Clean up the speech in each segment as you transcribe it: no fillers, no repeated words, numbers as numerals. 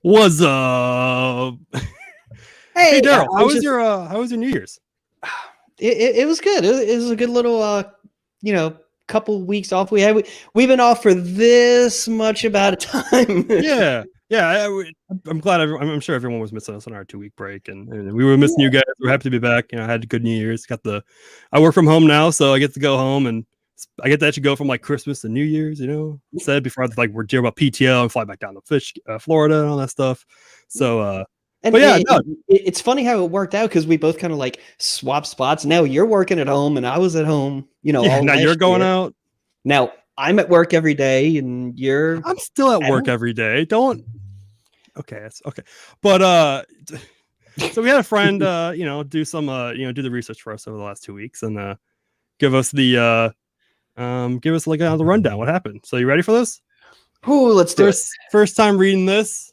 What's up? Hey, Hey, Daryl, how was your New Year's? it was good. It was a good little, couple weeks off. We've been off for this much about a time. Yeah, I'm glad. I'm sure everyone was missing us on our 2 week break, and we were missing you guys. We're happy to be back. I had a good New Year's. I work from home now, so I get to go home and I get to actually go from like Christmas to New Year's. Instead before I like we're dealing about PTO and fly back down to Florida and all that stuff. So, And but yeah, no. it's funny how it worked out because we both kind of like swapped spots. Now you're working at home and I was at home. Yeah, all now you're going out. Now I'm at work every day, and I'm still at work every day. Don't. Okay, it's okay. But so we had a friend, do some, do the research for us over the last 2 weeks and give us like the rundown. What happened? So you ready for this? Ooh, let's do it. First time reading this.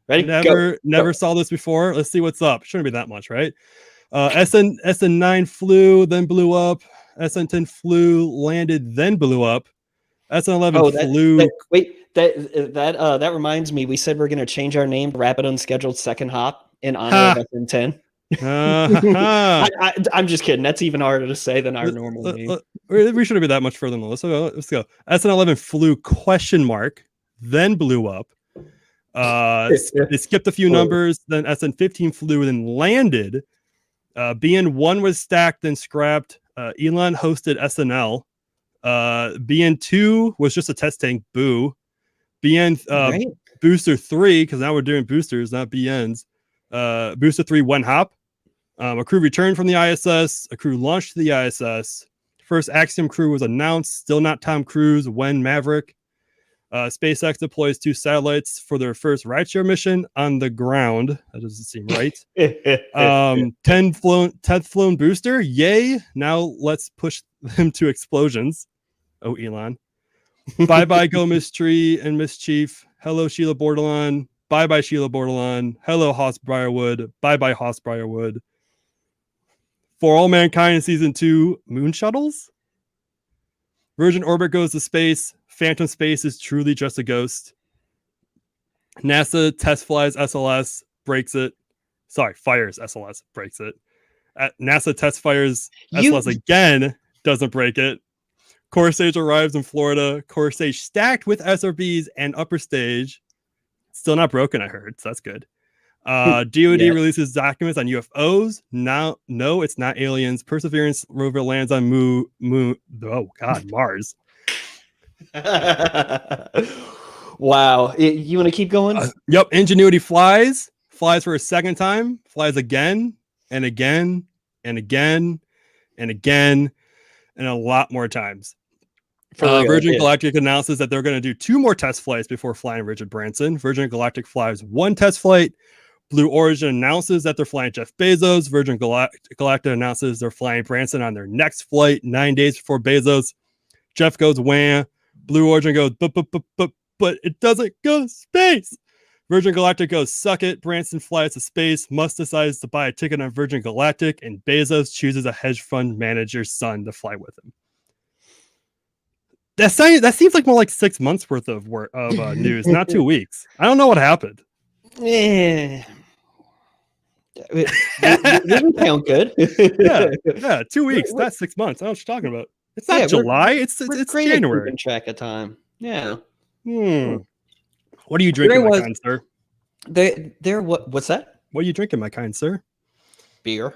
Ready? Never saw this before. Let's see what's up. Shouldn't be that much, right? SN9 flew, then blew up. SN10 flew, landed, then blew up. SN11 flew. That reminds me. We said we're going to change our name to Rapid Unscheduled Second Hop in honor of SN10. I'm just kidding. That's even harder to say than our normal name. We shouldn't be that much further than this. Let's go. SN11 flew ? Then blew up. They skipped a few numbers. Then SN15 flew, then landed. BN1 was stacked, then scrapped. Elon hosted SNL. BN2 was just a test tank. Boo. BN Booster 3, because now we're doing boosters, not BNs. Booster 3 went hop. A crew returned from the ISS. A crew launched to the ISS. First Axiom crew was announced. Still not Tom Cruise. When Maverick. SpaceX deploys 2 satellites for their first rideshare mission on the ground. That doesn't seem right. 10th flown booster. Yay. Now let's push them to explosions. Oh, Elon. Bye-bye, Go Mystery and Mischief. Hello, Sheila Bordelon. Bye-bye, Sheila Bordelon. Hello, Hoss Briarwood. Bye-bye, Hoss Briarwood. For All Mankind in Season 2, Moon Shuttles. Virgin Orbit goes to space. Phantom Space is truly just a ghost. NASA test flies SLS, breaks it. Fires SLS, breaks it. NASA test fires SLS again, doesn't break it. Core stage arrives in Florida. Core stage stacked with SRBs and upper stage. Still not broken, I heard, so that's good. DoD releases documents on UFOs. Now, no, it's not aliens. Perseverance rover lands on Mars. Wow. You want to keep going? Yep. Ingenuity flies for a second time, flies again and again and again and again and a lot more times. Virgin Galactic announces that they're going to do 2 more test flights before flying Richard Branson. Virgin Galactic flies 1 test flight. Blue Origin announces that they're flying Jeff Bezos. Virgin Galactic announces they're flying Branson on their next flight 9 days before Bezos. Jeff goes wham. Blue Origin goes but it doesn't go to space. Virgin Galactic goes suck it. Branson flies to space. Musk decides to buy a ticket on Virgin Galactic, and Bezos chooses a hedge fund manager's son to fly with him. That seems like more like 6 months worth of news, not 2 weeks. I don't know what happened. Yeah. Didn't count good. yeah, 2 weeks. That's 6 months. I don't know what you're talking about. It's not July. It's January. Track of time. Yeah. What are you drinking, my kind sir? What's that? What are you drinking, my kind sir? Beer.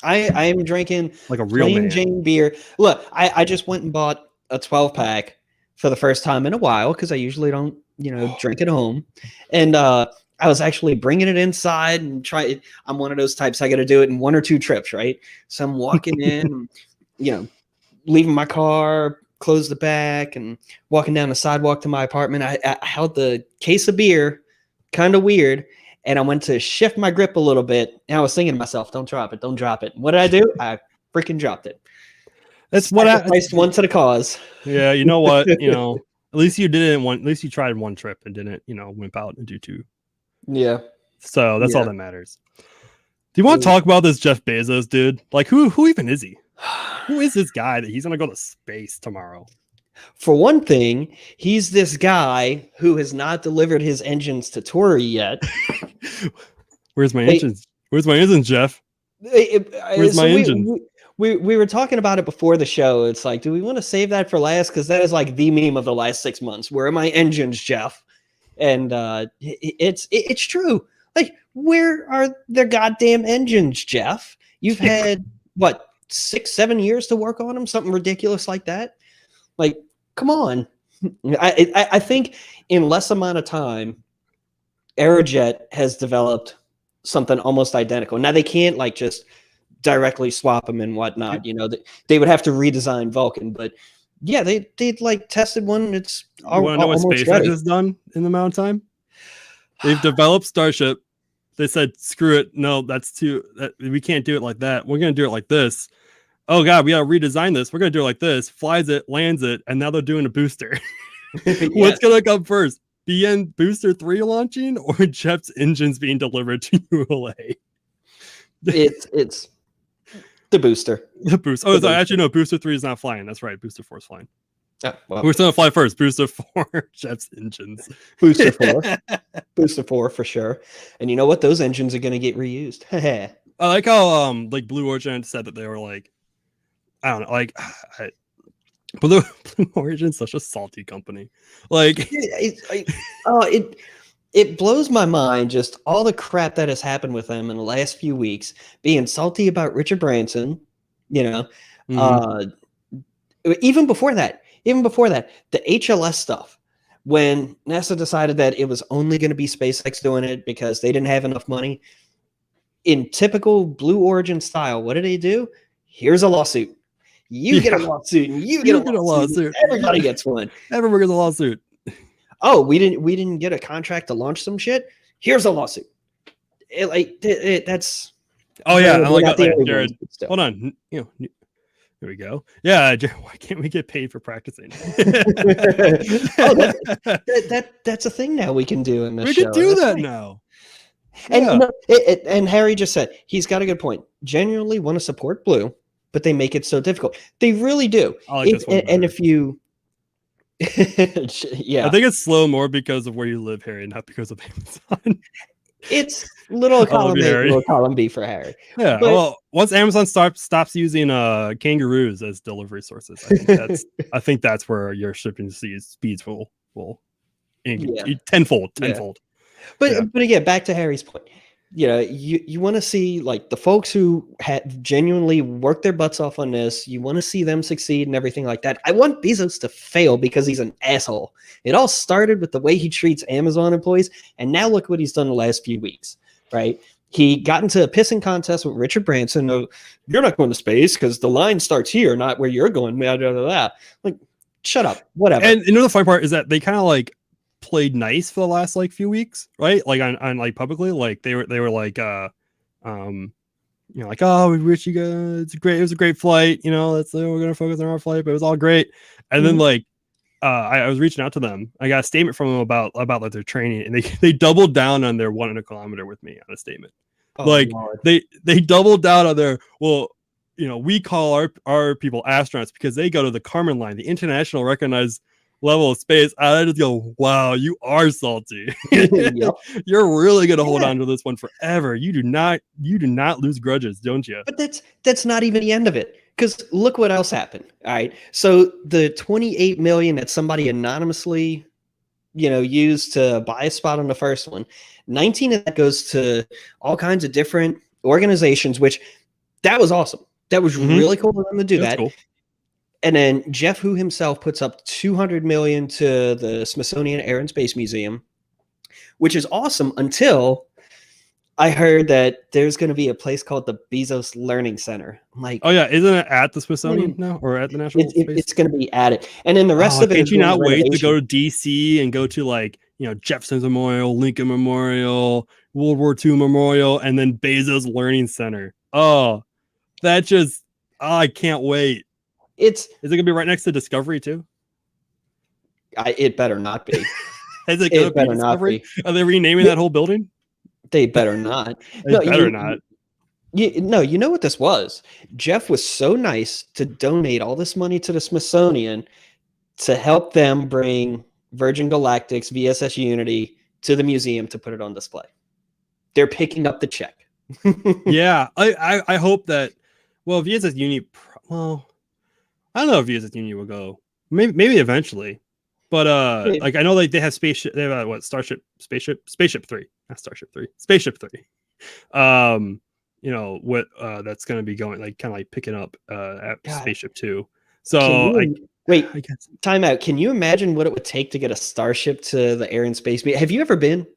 I am drinking like a real man. Jane beer. Look, I just went and bought a 12-pack for the first time in a while because I usually don't, drink at home. And I was actually bringing it inside and try it. I'm one of those types. I got to do it in 1 or 2 trips, right? So I'm walking in, leaving my car, close the back, and walking down the sidewalk to my apartment. I held the case of beer, kind of weird, and I went to shift my grip a little bit, and I was thinking to myself, don't drop it, don't drop it. What did I do? I freaking dropped it. That's what I one to the cause. Yeah, you know what? At least you didn't at least you tried 1 trip and didn't, wimp out and do 2. Yeah. So that's all that matters. Do you want to talk about this Jeff Bezos dude? Like, who even is he? Who is this guy that he's going to go to space tomorrow? For one thing, he's this guy who has not delivered his engines to Tori yet. Where's my engines? Where's my engines, Jeff? Where's my engine? We were talking about it before the show. It's like, do we want to save that for last? Because that is like the meme of the last 6 months. Where are my engines, Jeff? And it's true. Like, where are their goddamn engines, Jeff? You've had what 6-7 years to work on them, something ridiculous like that. Like, come on. I think in less amount of time, Aerojet has developed something almost identical. Now they can't like just directly swap them and whatnot. You know, they would have to redesign Vulcan, but yeah, they like tested one. It's you want to know what SpaceX has done in the amount of time? They've developed Starship. They said, screw it. No, we can't do it like that. We're going to do it like this. Oh God, we got to redesign this. We're going to do it like this. Flies it, lands it, and now they're doing a booster. What's going to come first? BN Booster 3 launching or Jeff's engines being delivered to ULA? It's the booster. The booster. Oh, actually, no, Booster 3 is not flying. That's right. Booster 4 is flying. Oh, well. We're still going to fly first. Booster 4, Jeff's engines. Booster 4. Booster 4 for sure. And you know what? Those engines are going to get reused. I like how like Blue Origin said that they were like, I don't know, like Blue Origin's such a salty company. Like it blows my mind just all the crap that has happened with them in the last few weeks, being salty about Richard Branson, you know. Even before that, the HLS stuff, when NASA decided that it was only going to be SpaceX doing it because they didn't have enough money. In typical Blue Origin style, what do? Here's a lawsuit. You get a lawsuit, and you get a lawsuit. Everybody gets one. Everyone gets a lawsuit. Oh, we didn't get a contract to launch some shit. Here's a lawsuit. That's. Oh yeah, I like that, Jared. Hold on, you know. Here we go. Yeah, why can't we get paid for practicing? That's a thing now we can do in this show. We can do that now. And you know, and Harry just said he's got a good point. Genuinely want to support Blue, but they make it so difficult. They really do. I like this one better. And if you, yeah, I think it's slow more because of where you live, Harry, not because of Amazon. It's little column A, little column B for Harry. Yeah. But, well, once Amazon stops using kangaroos as delivery sources, I think that's where your shipping speeds will tenfold. Yeah. But again, back to Harry's point. You know, you want to see like the folks who had genuinely worked their butts off on this. You want to see them succeed and everything like that. I want Bezos to fail because he's an asshole. It all started with the way he treats Amazon employees, and now look what he's done the last few weeks. Right? He got into a pissing contest with Richard Branson. Oh, you're not going to space because the line starts here, not where you're going. Blah, blah, blah, blah. Like, shut up. Whatever. And you know the funny part is that they kind of like played nice for the last like few weeks, right? Like on like publicly, like they were like you know, like, oh, we wish you guys it was a great flight, you know, we're gonna focus on our flight, but it was all great. And then like I was reaching out to them. I got a statement from them about like their training, and they doubled down on their 100 kilometer with me on a statement. Oh, like Lord. They doubled down on their, well, you know, we call our people astronauts because they go to the Kármán line, the international recognized level of space. I just go, wow, you are salty. Yep. You're really gonna hold on to this one forever. You do not lose grudges, don't you? But that's not even the end of it, because look what else happened. All right, so the 28 million that somebody anonymously, you know, used to buy a spot on the first one, 19 of that goes to all kinds of different organizations, which that was awesome. That was really cool of them to do that. Cool. And then Jeff Hu himself puts up $200 million to the Smithsonian Air and Space Museum, which is awesome until I heard that there's going to be a place called the Bezos Learning Center. I'm like, oh yeah, isn't it at the Smithsonian now, or at the National Space? It's going to be at it, and then the rest of it. Can't you not wait to go to DC and go to like, you know, Jefferson's Memorial, Lincoln Memorial, World War II Memorial, and then Bezos Learning Center? Oh, that just, I can't wait. Is it gonna be right next to Discovery too? It better not be. Is it gonna be Discovery? Are they renaming that whole building? They better not. not. You know what this was? Jeff was so nice to donate all this money to the Smithsonian to help them bring Virgin Galactic's VSS Unity to the museum to put it on display. They're picking up the check. Yeah, I hope that. Well, VSS Unity. Well, I don't know if VSS Unity will go. Maybe eventually, but like I know like they have spaceship. They have what Spaceship 3, not Starship 3, Spaceship 3. You know what? That's going to be going like kind of like picking up at Spaceship 2. So wait, time out. Can you imagine what it would take to get a Starship to the Air and Space? Have you ever been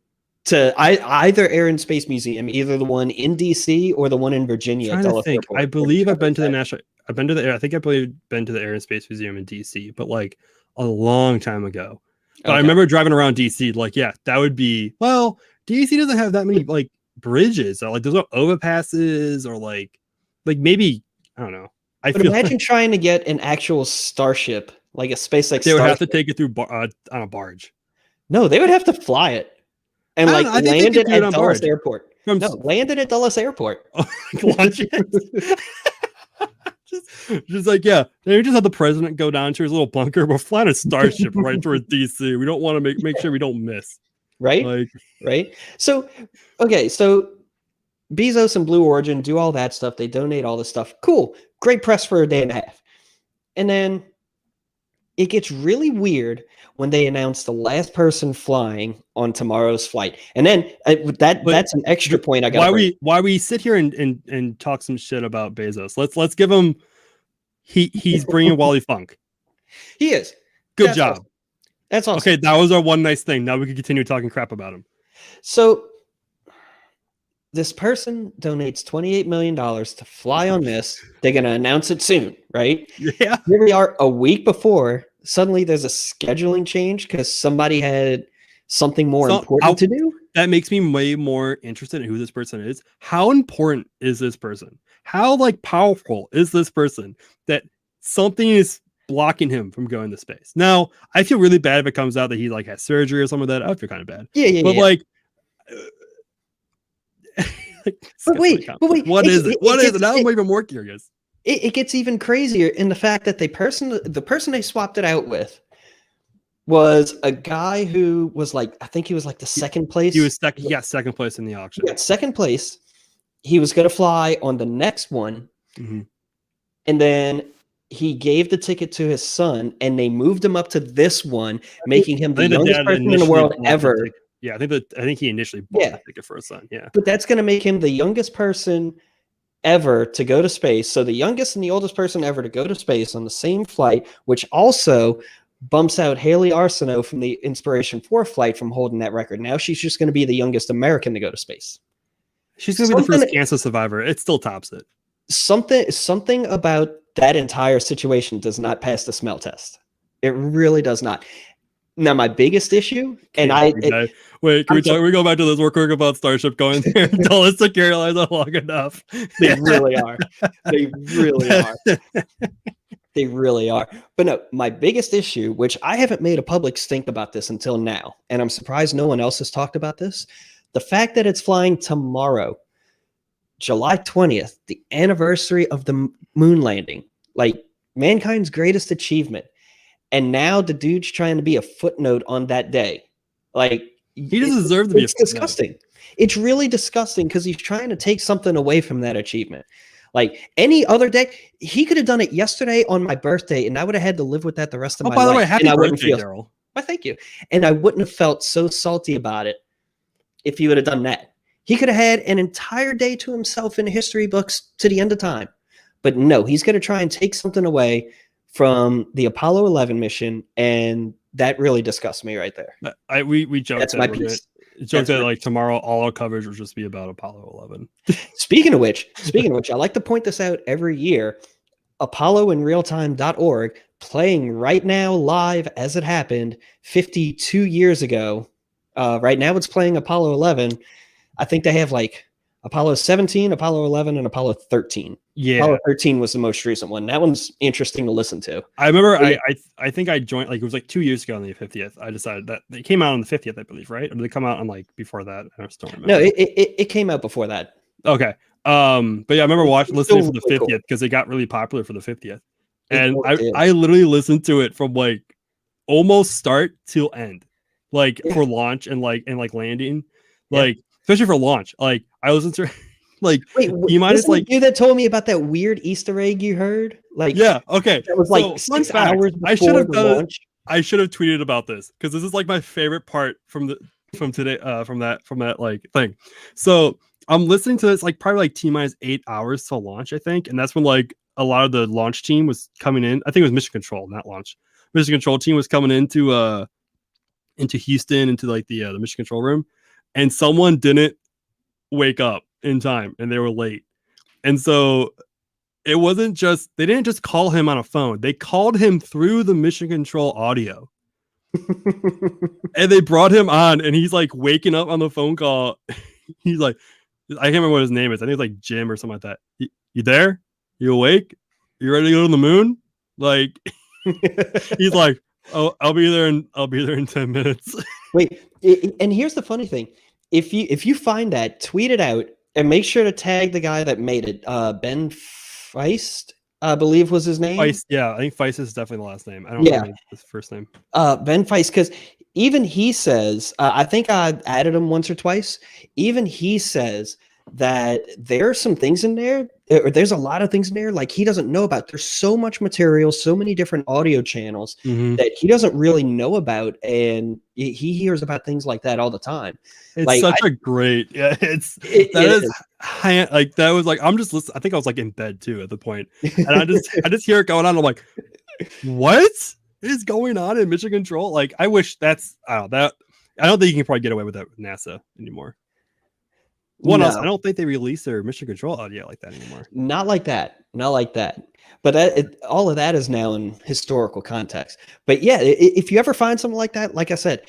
to either Air and Space Museum, either the one in DC or the one in Virginia? I'm trying to think. I believe I've been to the National. I've been to the Air. I think I believe been to the Air and Space Museum in DC, but like a long time ago. But I remember driving around DC. Like, yeah, that would be. Well, DC doesn't have that many like bridges. Or, like, there's no overpasses or like maybe I don't know. But imagine trying to get an actual Starship, like a SpaceX. They would have to take it through on a barge. No, they would have to fly it and like land it at Dulles Airport. Land it at Dulles Airport. Launch it. Just like, yeah, they just have the president go down to his little bunker. We're flying a Starship right towards DC. We don't want to make sure we don't miss. Right? Right. So, okay. So Bezos and Blue Origin do all that stuff. They donate all this stuff. Cool. Great press for a day and a half. And then it gets really weird when they announce the last person flying on tomorrow's flight. And then that's an extra point I got. Why we sit here and talk some shit about Bezos. Let's give him he's bringing Wally Funk. He is. Good job. Awesome. That's awesome. Okay, that was our one nice thing. Now we can continue talking crap about him. So this person donates $28 million to fly on this. They're going to announce it soon, right? Yeah. Here we are a week before. Suddenly there's a scheduling change because somebody had something more important to do. That makes me way more interested in who this person is. How important is this person? How like powerful is this person that something is blocking him from going to space? Now, I feel really bad if it comes out that he like has surgery or something like that. I feel kind of bad. Yeah. But like, but wait, what is it? What is it? Now I'm even more curious. It gets even crazier in the fact that the person they swapped it out with was a guy who was like, I think he was like the second place. He was second. He got second place in the auction. He got second place. He was going to fly on the next one. Mm-hmm. And then he gave the ticket to his son and they moved him up to this one, making him the youngest person in the world ever. Yeah, I think he initially bought the ticket for his son. Yeah. But that's going to make him the youngest person ever to go to space. So the youngest and the oldest person ever to go to space on the same flight, which also bumps out Haley Arsenault from the Inspiration 4 flight from holding that record. Now she's just going to be the youngest American to go to space. She's going to be the first cancer survivor. It still tops it. Something about that entire situation does not pass the smell test. It really does not. Now, my biggest issue, and wait, can we go back to this real quick about Starship going there and tell us to Carolina long enough? They really are. They really are. They really are. But no, my biggest issue, which I haven't made a public stink about this until now, and I'm surprised no one else has talked about this, the fact that it's flying tomorrow, July 20th, the anniversary of the moon landing, like mankind's greatest achievement. And now the dude's trying to be a footnote on that day. Like, he doesn't deserve to be a footnote. It's disgusting. It's really disgusting because he's trying to take something away from that achievement. Like any other day, he could have done it yesterday on my birthday, and I would have had to live with that the rest of my life. By the way, happy birthday, Daryl. Well, thank you. And I wouldn't have felt so salty about it if he would have done that. He could have had an entire day to himself in history books to the end of time. But no, he's going to try and take something away from the Apollo 11 mission, and that really disgusts me right there. We joked That's my piece. That like tomorrow all our coverage will just be about Apollo 11. Speaking of which, I like to point this out every year. ApolloInRealTime.org playing right now live as it happened 52 years ago. Right now it's playing Apollo 11. I think they have like Apollo 17, Apollo 11, and Apollo 13. Yeah. Apollo 13 was the most recent one. That one's interesting to listen to. I remember I think I joined, like, it was like 2 years ago on the 50th. I decided that they came out on the 50th, I believe, right? Or did they come out on like before that? I just don't remember. No, it came out before that. Okay. But yeah, I remember listening for the 50th because it got really popular for the 50th. And I literally listened to it from like almost start till end, like for launch and like landing, like especially for launch. Like I listened to like Wait, T-minus like you that told me about that weird Easter egg you heard? Like okay. that was like 6 hours before I should have the done launch. I should have tweeted about this because this is like my favorite part from today from that like thing. So I'm listening to this like probably like T-minus 8 hours to launch, I think, and that's when like a lot of the launch team was coming in. I think it was Mission Control, not launch. Mission Control team was coming into Houston, into like the Mission Control room, and someone didn't wake up in time and they were late. And so it wasn't just, they didn't just call him on a phone, they called him through the Mission Control audio. And they brought him on and he's like waking up on the phone call. He's like, I can't remember what his name is. I think it's like Jim or something like that. You there? You awake? You ready to go to the moon? Like he's like, oh, I'll be there in 10 minutes. Wait, and here's the funny thing. If you find that, tweet it out and make sure to tag the guy that made it. Ben Feist, I believe was his name. Feist, yeah, I think Feist is definitely the last name. I don't know his first name. Ben Feist, because even he says, I think I added him once or twice. Even he says that there are some things in there, or there's a lot of things in there like he doesn't know about. There's so much material, so many different audio channels that he doesn't really know about, and he hears about things like that all the time. It's like, such a great, like that was like, I'm just listening. I think I was like in bed too at the point, and I just hear it going on. I'm like, what is going on in Mission Control? Like, I wish I don't think you can probably get away with that with NASA anymore. Else, I don't think they release their Mission Control audio like that anymore. Not like that. But all of that is now in historical context. But yeah, if you ever find something like that, like I said,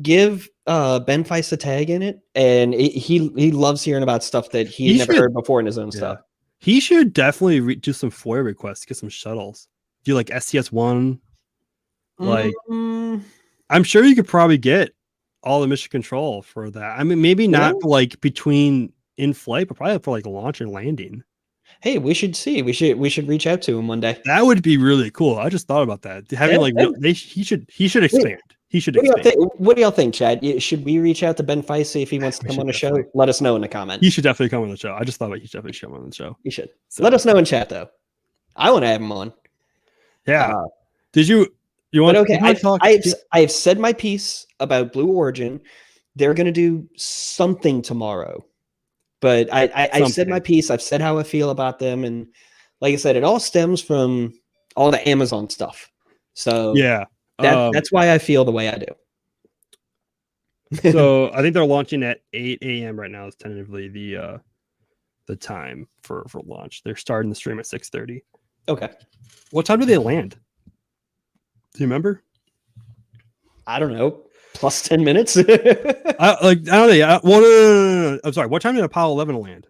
give Ben Feist a tag in it, and he loves hearing about stuff that he never heard before in his own stuff. He should definitely do some FOIA requests, get some shuttles, do like STS-1. Like, I'm sure you could probably get all the Mission Control for that. I mean, maybe not for like between in flight, but probably for like launch and landing. Hey, we should see. We should reach out to him one day. That would be really cool. I just thought about that. Having he should expand. He should expand. What do y'all think, Chad? Should we reach out to Ben Feist, see if he wants to come on the show? Let us know in the comments. He should definitely come on the show. I just thought he should definitely come on the show. He should. So, let us know in chat though. I want to have him on. Yeah. Did you want? Okay. I've said my piece about Blue Origin. They're going to do something tomorrow. But I've said my piece. I've said how I feel about them. And like I said, it all stems from all the Amazon stuff. So yeah, that's why I feel the way I do. So I think they're launching at 8 a.m. right now is tentatively the time for launch. They're starting the stream at 6:30. Okay. What time do they land? Do you remember? I don't know. Plus 10 minutes. I don't know. No. I'm sorry. What time did Apollo 11 land?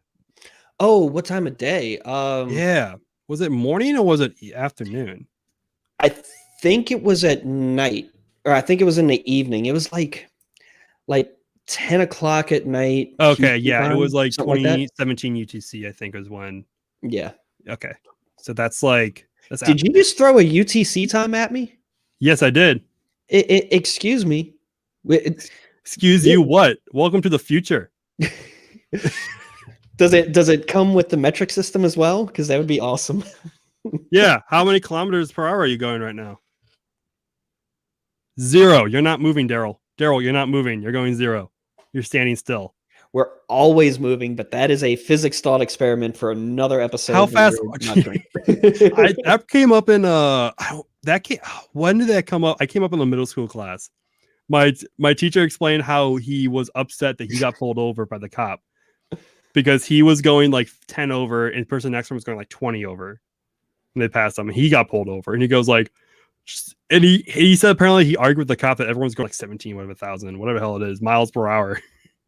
Oh, what time of day? Yeah. Was it morning or was it afternoon? I think it was at night, or I think it was in the evening. It was like 10 o'clock at night. Okay. Yeah. It was like 2017 UTC, I think was when. Yeah. Okay. So that's like. Did you just throw a UTC time at me? Yes, I did. Excuse me. Excuse you what? Welcome to the future. Does it come with the metric system as well? Because that would be awesome. Yeah. How many kilometers per hour are you going right now? 0. You're not moving, Daryl. Daryl, you're not moving. You're going 0. You're standing still. We're always moving, but that is a physics thought experiment for another episode. How fast? That came up in when did that come up? I came up in the middle school class. My teacher explained how he was upset that he got pulled over by the cop because he was going like 10 over and the person next to him was going like 20 over. And they passed him and he got pulled over and he goes like, and he said apparently he argued with the cop that everyone's going like 17, whatever, 1,000, whatever the hell it is, miles per hour.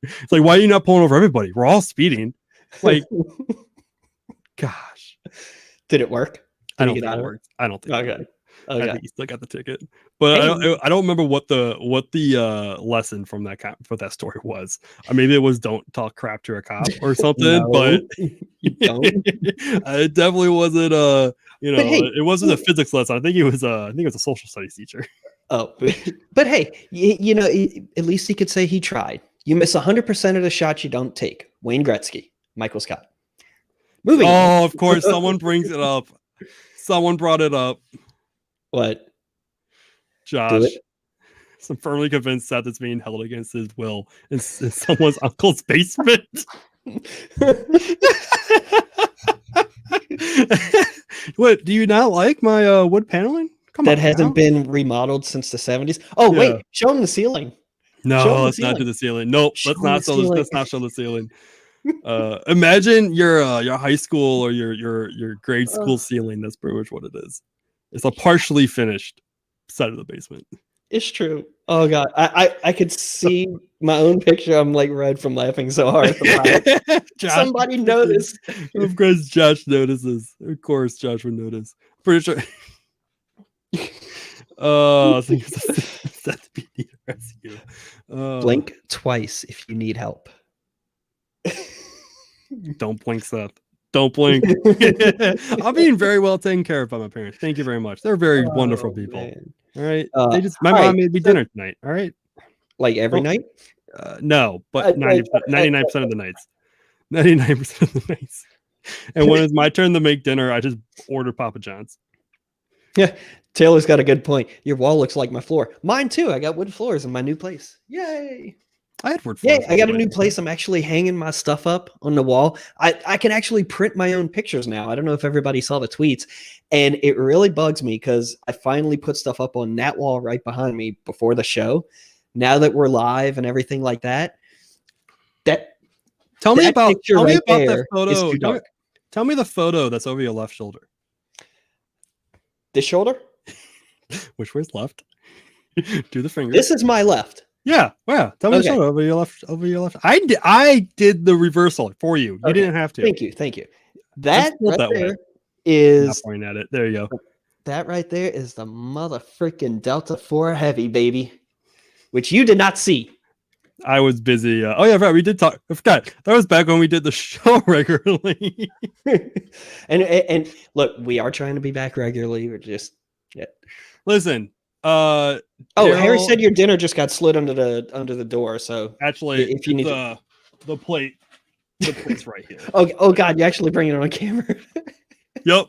It's like, why are you not pulling over everybody? We're all speeding. Like, gosh. Did it work? I don't think it worked. Okay. Oh, I God. think he still got the ticket, but Hey. I don't remember what the lesson from that story was. Maybe it was don't talk crap to a cop or something. But No, you don't. it definitely wasn't But hey, it wasn't a physics lesson. I think it was a social studies teacher. oh, but hey, at least he could say he tried. You miss 100% of the shots you don't take. Wayne Gretzky, Michael Scott. Moving on. Oh, of course, someone brings it up. Someone brought it up. What? Josh. Do it. I'm firmly convinced Seth is being held against his will in someone's uncle's basement. What? Do you not like my wood paneling? That hasn't been remodeled since the 70s. Oh, Yeah. wait, show him the ceiling. No, let's not do the ceiling. Nope, let's not show the ceiling. Imagine your high school or your grade school ceiling. That's pretty much what it is. It's a partially finished side of the basement. It's true. Oh God, I could see my own picture. I'm like red from laughing so hard. Somebody noticed. Of course, Josh notices. Of course, Josh would notice. Pretty sure. I think it's Seth be need a rescue. Blink twice if you need help. Don't blink, Seth. Don't blink. I'm being very well taken care of by my parents. Thank you very much. They're very wonderful people. Man. All right. My mom made me dinner tonight. All right. Like every night? No, but 99% of the nights. 99% of the nights. And when it's my turn to make dinner, I just order Papa John's. Yeah. Taylor's got a good point. Your wall looks like my floor. Mine too. I got wood floors in my new place. Yay. I had wood floors. Yeah, I got a new place. I'm actually hanging my stuff up on the wall. I can actually print my own pictures now. I don't know if everybody saw the tweets. And it really bugs me because I finally put stuff up on that wall right behind me before the show. Now that we're live and everything like that, tell me about that photo. Tell me the photo that's over your left shoulder. This shoulder? Which way's left? Do the finger. This is my left. Yeah. Tell me the shoulder over your left. I did the reversal for you. You didn't have to. Thank you. That right there is. Not pointing at it. There you go. That right there is the mother freaking Delta 4 Heavy, baby, which you did not see. I was busy. Right. We did talk. I forgot. That was back when we did the show regularly. and look, we are trying to be back regularly. We're just listen. Harry said your dinner just got slid under the door. So actually, if you need the plate's right here. Oh God, you actually bring it on camera. Yep.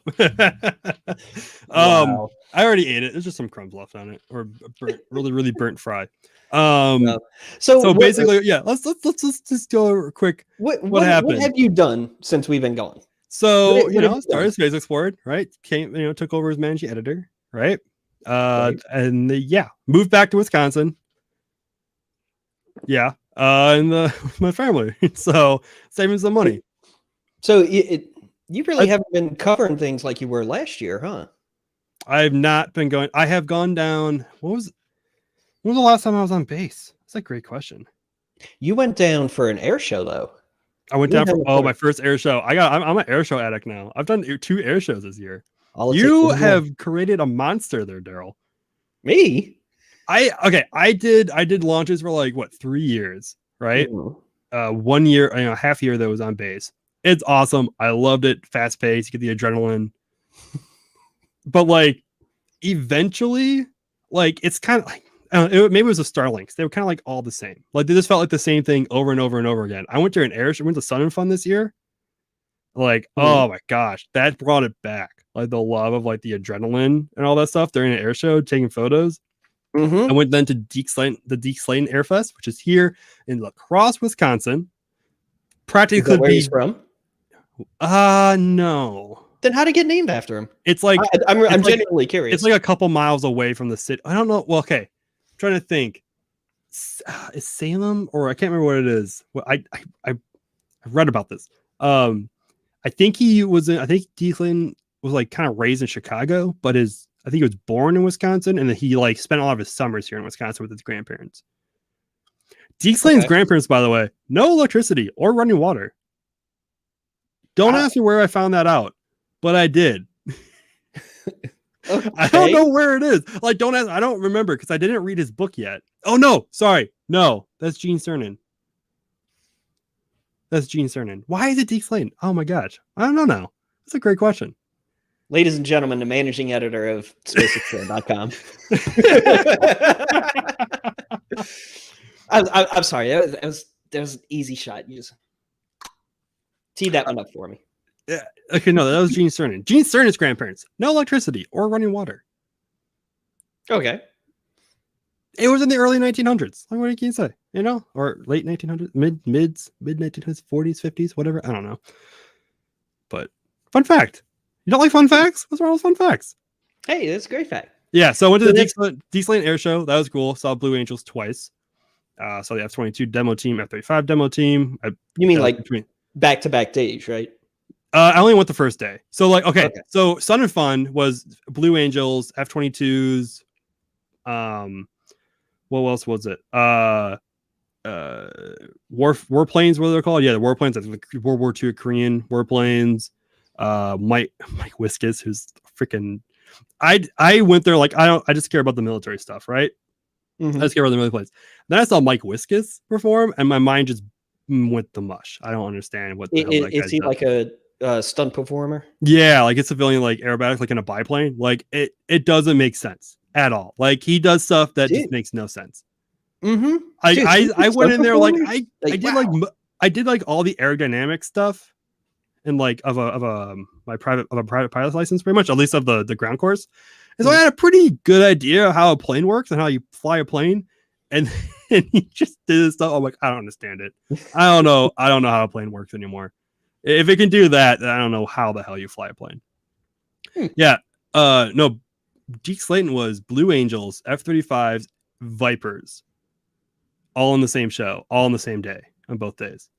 Wow. I already ate it. There's just some crumbs left on it, or really burnt fry. So basically, let's just go quick. What happened? What have you done since we've been gone? So started Space Explored, right? Took over as managing editor, right? And moved back to Wisconsin. Yeah, and with my family, so saving some money. So you really haven't been covering things like you were last year, huh? I have not been going. I have gone down. When was the last time I was on base? That's a great question. You went down for an air show, though. I went down for my first air show. I'm an air show addict now. I've done 2 air shows this year. You have created a monster there, Daryl. Me? I did launches for like 3 years, right? Mm-hmm. 1 year, half year that was on base. It's awesome. I loved it. Fast paced. You get the adrenaline. But eventually, it's kind of maybe it was the Starlinks. They were kind of all the same. They just felt like the same thing over and over and over again. I went to an air show. Went to Sun and Fun this year. Oh my gosh, that brought it back. The love of the adrenaline and all that stuff during an air show, taking photos. Mm-hmm. I went then to the Deke Slayton Air Fest, which is here in La Crosse, Wisconsin. Practically where he's from? No. Then how did it get named after him? It's I'm genuinely curious. It's a couple miles away from the city. I don't know. Well, okay. I'm trying to think. Is Salem, or I can't remember what it is. Well, I read about this. I think he was in. I think Declan was kind of raised in Chicago, but I think he was born in Wisconsin, and then he spent a lot of his summers here in Wisconsin with his grandparents. Deke Slayton's grandparents, by the way, no electricity or running water. Don't ask me where I found that out, but I did. Okay. I don't know where it is. Like, don't ask. I don't remember because I didn't read his book yet. Oh no, sorry, no, that's Gene Cernan. That's Gene Cernan. Why is it Deke Slayton? Oh my gosh, I don't know now. That's a great question. Ladies and gentlemen, the managing editor of spaceflight.com. I'm sorry. That was an easy shot. You just tee that one up for me. Yeah. Okay, no, that was Gene Cernan. Gene Cernan's grandparents. No electricity or running water. Okay. It was in the early 1900s. Like, what can you say? You know, or late 1900s, mid 1900s, 40s, 50s, whatever. I don't know. But fun fact. You don't like fun facts? What's wrong with fun facts? Hey, that's a great fact. Yeah, so I went to the Deke Slayton Air Show. That was cool. Saw Blue Angels twice. Saw the F-22 demo team, F-35 demo team. You mean like back-to-back days, right? I only went the first day. So like, okay. So Sun and Fun was Blue Angels, F-22s. What else was it? Warplanes, what they're called? Yeah, the warplanes. That's like World War II Korean warplanes. Mike Wiskus, who's freaking. I went there like I just care about the military stuff, right? Mm-hmm. I just care about the military planes. Then I saw Mike Wiskus perform, and my mind just went to mush. I don't understand what the hell that is he does. Like a stunt performer? Yeah, like it's civilian, like aerobatic, like in a biplane. Like it doesn't make sense at all. Like he does stuff that just makes no sense. Mm-hmm. I went in there like I did like all the aerodynamic stuff and like of a private pilot's license, pretty much, at least of the ground course. And so I had a pretty good idea of how a plane works and how you fly a plane. And he just did this stuff. I'm like, I don't understand it. I don't know how a plane works anymore. If it can do that, then I don't know how the hell you fly a plane. Yeah. No, Deke Slayton was Blue Angels, F-35s, Vipers, all in the same show, all on the same day, on both days,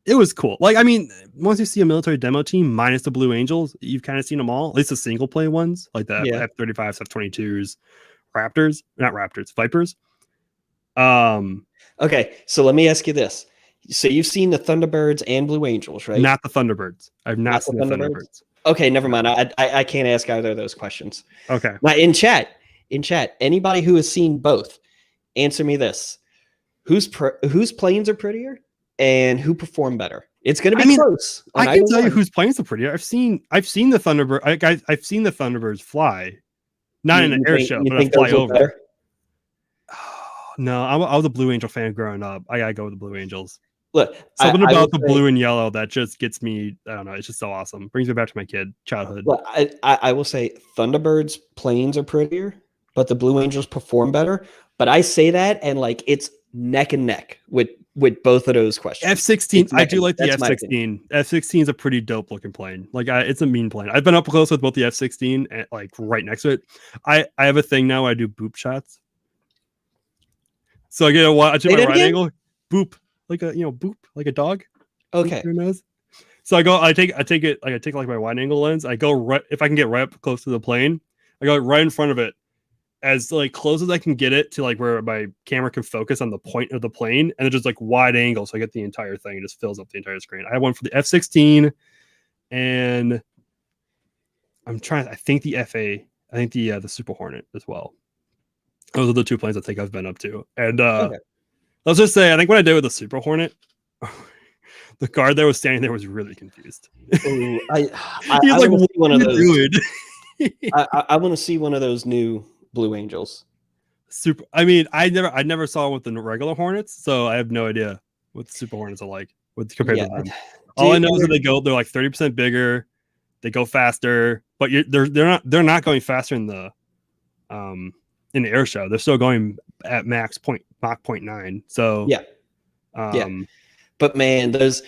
it was cool. Like, I mean, once you see a military demo team minus the Blue Angels, you've kind of seen them all, at least the single play ones, like the F-35s, F-22s, Vipers. Okay, so let me ask you this. So you've seen the Thunderbirds and Blue Angels, right? Not the Thunderbirds. I've not seen the Thunderbirds. Okay, never mind. I can't ask either of those questions. Okay. Now, in chat, anybody who has seen both, answer me this: whose planes are prettier and who perform better? It's going to be close. I can tell you whose planes are prettier. I've seen the Thunderbird. I've seen the Thunderbirds fly, not in an air show, but I fly over. Better? No, I was a Blue Angel fan growing up. I gotta go with the Blue Angels. Look, something about the blue and yellow that just gets me. I don't know. It's just so awesome. Brings me back to my childhood. Look, I will say Thunderbirds planes are prettier, but the Blue Angels perform better. But I say that, and like it's neck and neck with both of those questions. F-16, I do like the F-16. F-16 is a pretty dope looking plane. Like it's a mean plane. I've been up close with both the F-16 and like right next to it. I have a thing now. I do boop shots. So I get my right angle, boop. Like a boop, like a dog. Okay. Your nose. So I take like my wide angle lens. I go right, if I can get right up close to the plane, I go right in front of it, as like close as I can get it to like where my camera can focus on the point of the plane, and it's just like wide angle, so I get the entire thing. It just fills up the entire screen. I have one for the F-16, and I think the FA, I think the Super Hornet as well. Those are the two planes I think I've been up to, and let's just say, I think what I did with the Super Hornet, the guard that was standing there was really confused. Ooh, I like, what one of those. I want to see one of those new Blue Angels. I mean, I never saw one with the regular Hornets, so I have no idea what the Super Hornets are like compared to them. All I know is that they're like 30% bigger, they go faster, but they're not going faster in the air show. They're still going at Mach 0.9. So but man, those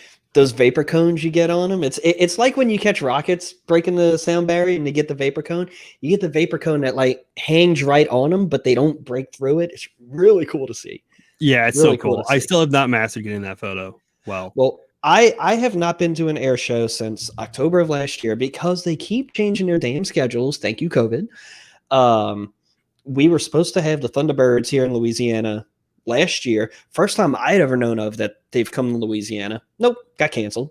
vapor cones you get on them, it's like when you catch rockets breaking the sound barrier and you get the vapor cone. You get the vapor cone that like hangs right on them, but they don't break through it. It's really cool to see. Yeah, it's really so cool. I still have not mastered getting that photo. Well, I have not been to an air show since October of last year because they keep changing their damn schedules. Thank you, COVID. We were supposed to have the Thunderbirds here in Louisiana last year. First time I'd ever known of that they've come to Louisiana. Nope, got canceled.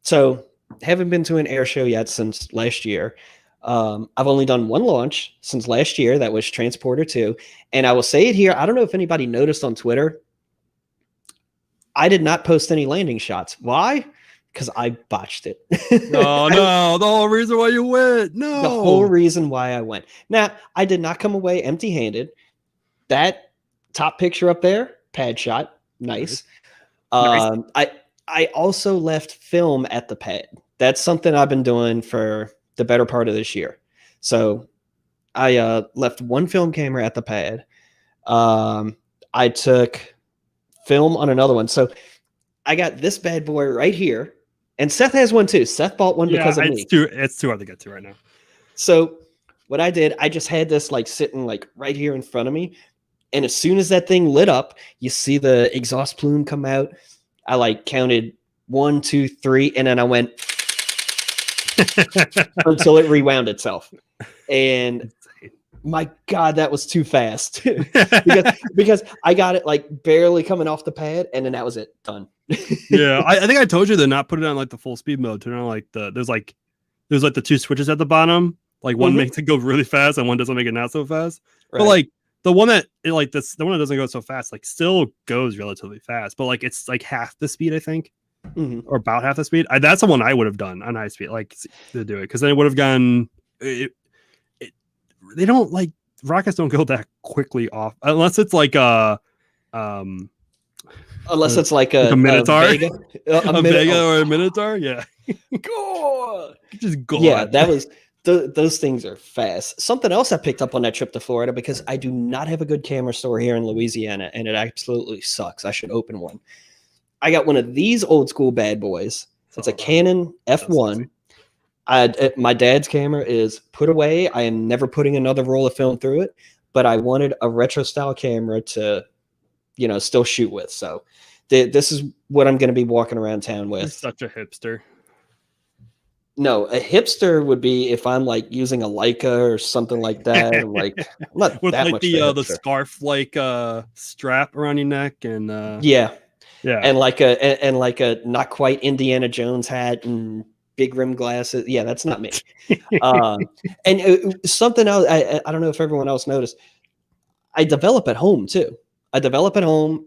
So haven't been to an air show yet since last year. I've only done one launch since last year. That was Transporter 2. And I will say it here. I don't know if anybody noticed on Twitter. I did not post any landing shots. Why? Because I botched it. Oh, no. The whole reason why you went. No. The whole reason why I went. Now, I did not come away empty-handed. That top picture up there, pad shot. Nice. Nice. I also left film at the pad. That's something I've been doing for the better part of this year. So I left one film camera at the pad. I took film on another one. So I got this bad boy right here. And Seth has one too. Seth bought one because of me. It's too hard to get to right now. So what I did, I just had this like sitting like right here in front of me. And as soon as that thing lit up, you see the exhaust plume come out. I like counted 1, 2, 3, and then I went until it rewound itself. And my God, that was too fast because I got it like barely coming off the pad, and then that was it, done. Yeah, I think I told you to not put it on like the full speed mode. Turn on like there's like the two switches at the bottom. Like one makes it go really fast, and one doesn't make it not so fast. Right. But like the one that the one that doesn't go so fast, like still goes relatively fast, but like it's like half the speed, I think, or about half the speed. That's the one I would have done on high speed, like to do it, because then it would have gone. They don't like rockets don't go that quickly off unless it's like a Minotaur, a Vega or a Minotaur. Yeah, go just go. Yeah, that was. Those things are fast. Something else I picked up on that trip to Florida, because I do not have a good camera store here in Louisiana, and it absolutely sucks. I should open one. I got one of these old school bad boys. It's a Canon F1. My dad's camera is put away. I am never putting another roll of film through it, but I wanted a retro style camera to, still shoot with. So this is what I'm going to be walking around town with. You're such a hipster. No, a hipster would be if I'm like using a Leica or something like that. I'm like, I'm not with that like much the scarf like strap around your neck and yeah, and like a not quite Indiana Jones hat and big rim glasses. Yeah, that's not me. And something else, I don't know if everyone else noticed. I develop at home too. I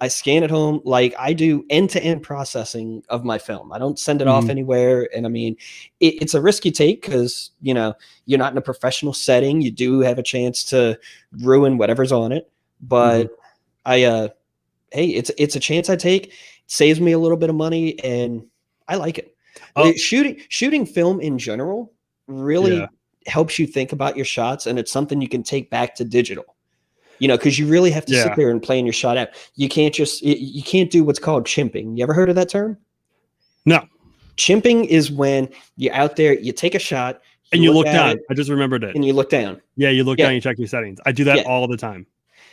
scan at home. Like I do end-to-end processing of my film. I don't send it off anywhere. And I mean, it's a risk you take because, you're not in a professional setting. You do have a chance to ruin whatever's on it. But hey, it's a chance I take. It saves me a little bit of money and I like it. Shooting film in general really helps you think about your shots, and it's something you can take back to digital. Because you really have to sit there and plan your shot out. You can't do what's called chimping. You ever heard of that term? No. Chimping is when you're out there, you take a shot. And you look down. I just remembered it. And you look down. Yeah, you look down, you check your settings. I do that all the time.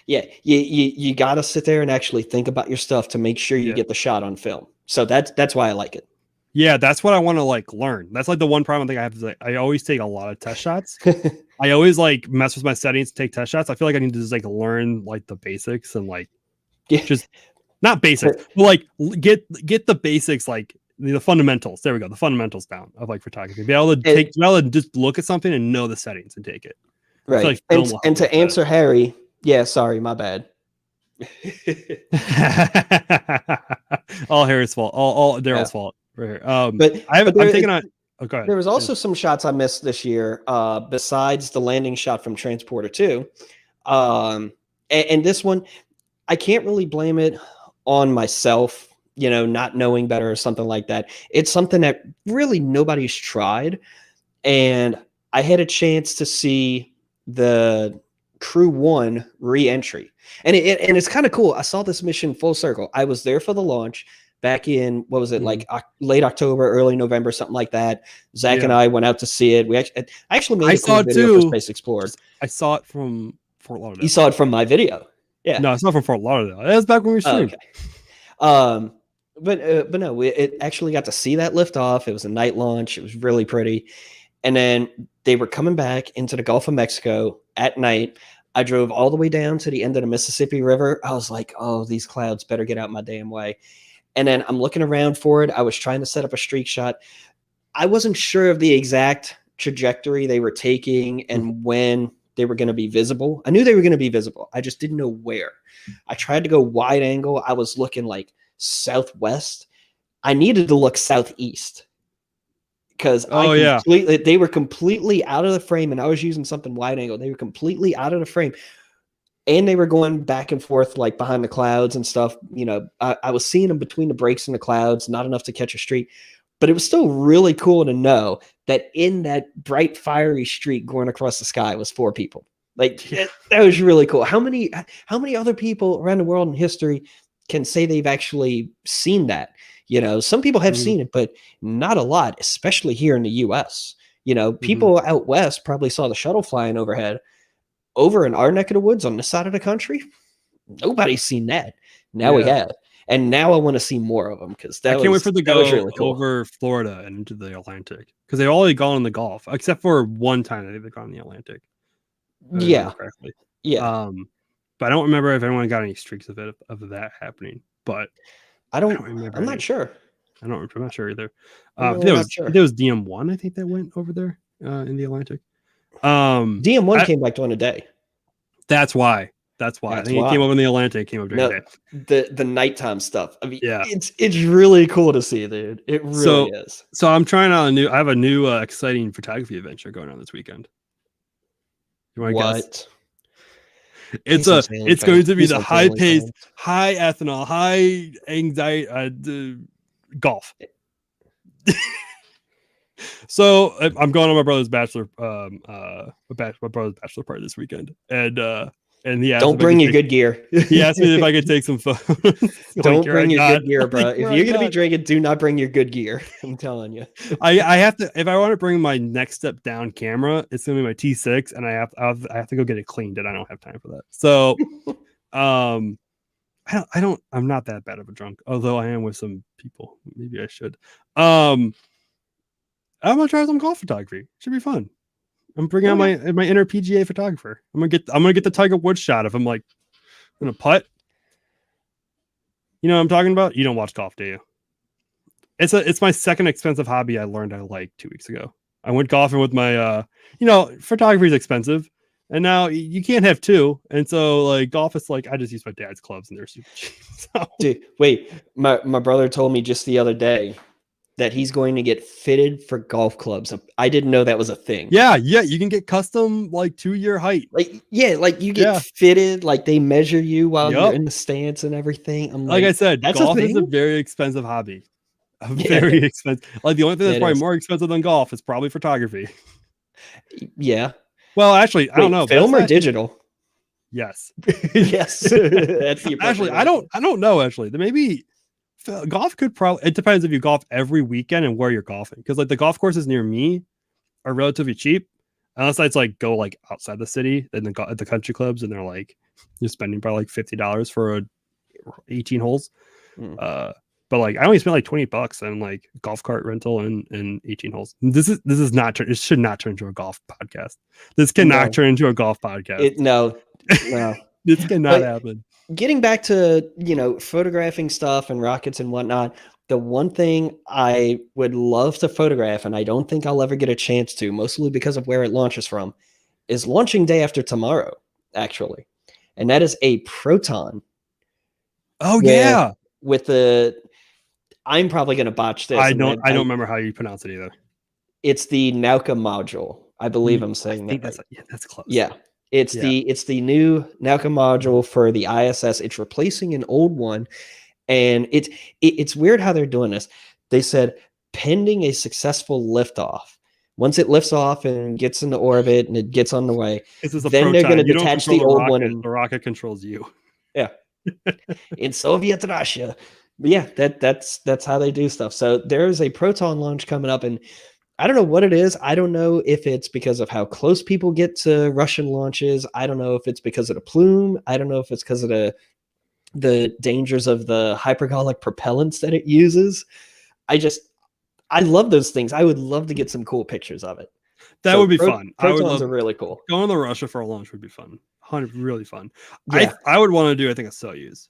Yeah, you got to sit there and actually think about your stuff to make sure you get the shot on film. So that's why I like it. Yeah, that's what I want to like learn. That's like the one problem I think I have is like, I always take a lot of test shots. I always like mess with my settings to take test shots. I feel like I need to just like learn like the basics and like just not basics, but like get the basics, like the fundamentals. There we go, the fundamentals down of like photography. Be able to just look at something and know the settings and take it. Right. And to answer Harry, sorry, my bad. All Harry's fault. All Daryl's fault. Right. But I'm taking on. Oh, go ahead. There was also some shots I missed this year, besides the landing shot from Transporter 2. And this one, I can't really blame it on myself, not knowing better or something like that. It's something that really nobody's tried. And I had a chance to see the Crew 1 re-entry. And it's kind of cool. I saw this mission full circle. I was there for the launch. Back in, what was it, like late October, early November, something like that. Zach and I went out to see it. I actually made a video for Space Explored. I saw it from Fort Lauderdale. You saw it from my video. Yeah. No, I saw it from Fort Lauderdale. That was back when we were streaming. Okay. But no, it actually got to see that lift off. It was a night launch. It was really pretty. And then they were coming back into the Gulf of Mexico at night. I drove all the way down to the end of the Mississippi River. I was like, oh, these clouds better get out my damn way. And then I'm looking around for it. I was trying to set up a streak shot. I wasn't sure of the exact trajectory they were taking and when they were going to be visible. I knew they were going to be visible. I just didn't know where. I tried to go wide angle. I was looking like southwest. I needed to look southeast because they were completely out of the frame, and I was using something wide angle. They were completely out of the frame, and they were going back and forth like behind the clouds and stuff. You know, I was seeing them between the breaks and the clouds, not enough to catch a streak. But it was still really cool to know that in that bright, fiery streak going across the sky was 4 people. Like that was really cool. How many other people around the world in history can say they've actually seen that? You know, some people have seen it, but not a lot, especially here in the US. You know, people out west probably saw the shuttle flying overhead. Over in our neck of the woods on this side of the country, nobody's seen that. Now we have. And now I want to see more of them because I can't wait for the go really cool. Over Florida and into the Atlantic because they've already gone in the Gulf, except for one time they've gone in the Atlantic. Yeah. But I don't remember if anyone got any streaks of that happening. But I don't remember. I'm not sure. I'm not sure either. There was DM1, I think, that went over there in the Atlantic. DM1 came back during the day. That's why. I think it came up in the Atlantic. Came up during the day. The nighttime stuff. I mean, it's really cool to see, dude. It really is. So I'm trying out I have a new exciting photography adventure going on this weekend. You want to guess? It's going to be the high-paced, high ethanol, high anxiety golf. So I'm going on my brother's bachelor party this weekend, and he asked don't bring your good gear. He asked me if I could take some photos. Don't bring your good gear, bro. If you're gonna be drinking, do not bring your good gear. I'm telling you. I have to, if I want to bring my next step down camera, it's gonna be my T6, and I have to go get it cleaned, and I don't have time for that. So, I'm not that bad of a drunk, although I am with some people. Maybe I should. I'm gonna try some golf photography. Should be fun. I'm bringing out my inner PGA photographer. I'm gonna get the Tiger Woods shot of him like in a putt. You know what I'm talking about? You don't watch golf, do you? It's my second expensive hobby I learned I like 2 weeks ago. I went golfing with my photography is expensive, and now you can't have two. And so like golf is like I just use my dad's clubs and they're super cheap. So. Dude, wait, my brother told me just the other day that he's going to get fitted for golf clubs. I didn't know that was a thing. Yeah, you can get custom like to your height. Like you get fitted, like they measure you while you're in the stance and everything. I'm like I said, golf is a very expensive hobby. Very expensive. Like the only thing that's probably more expensive than golf is probably photography. Yeah. Well, actually, I don't know. Film or digital? Yes. Yes. That's the actually, I don't know. Actually, maybe. Golf could probably, it depends if you golf every weekend and where you're golfing, because like the golf courses near me are relatively cheap unless it's like go like outside the city and then at the country clubs and they're like you're spending probably like $50 for 18 holes. But like I only spent like $20 on like golf cart rental and 18 holes. This is not it should not turn into a golf podcast. This cannot turn into a golf podcast. No. This cannot happen. Getting back to, photographing stuff and rockets and whatnot, the one thing I would love to photograph, and I don't think I'll ever get a chance to, mostly because of where it launches from, is launching day after tomorrow, actually. And that is a Proton. Oh, yeah. With I'm probably going to botch this. I don't remember how you pronounce it either. It's the Nauka module. I believe I'm saying that. That's close. Yeah. It's the new Nauka module for the ISS. It's replacing an old one, and it's weird how they're doing this. They said pending a successful liftoff. Once it lifts off and gets into orbit and it gets on the way, then they're going to detach the old one. And the rocket controls you. Yeah, in Soviet Russia. But yeah, that's how they do stuff. So there's a Proton launch coming up, and I don't know what it is. I don't know if it's because of how close people get to Russian launches. I don't know if it's because of the plume. I don't know if it's because of the dangers of the hypergolic propellants that it uses. I love those things. I would love to get some cool pictures of it. That would be fun. Protons are really cool. Going to Russia for a launch would be fun. Really fun. Yeah. I would want to do, I think, a Soyuz.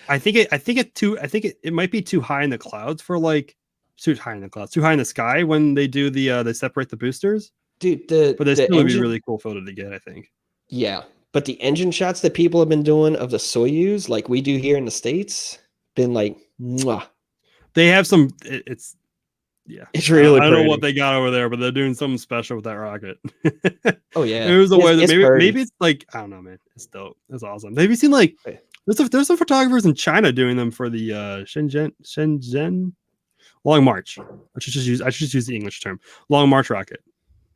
I think it might be too high in the clouds for like too high in the clouds, too high in the sky when they do they separate the boosters. Dude, But they still would be really cool photo to get, I think. Yeah, but the engine shots that people have been doing of the Soyuz, like we do here in the States, been like, mwah. They have some. It's really. I don't know what they got over there, but they're doing something special with that rocket. Oh yeah, it was a way that maybe it's like, I don't know, man. It's dope. It's awesome. Have you seen like there's some photographers in China doing them for the Shenzhen Long March. I should just use the English term, Long March rocket.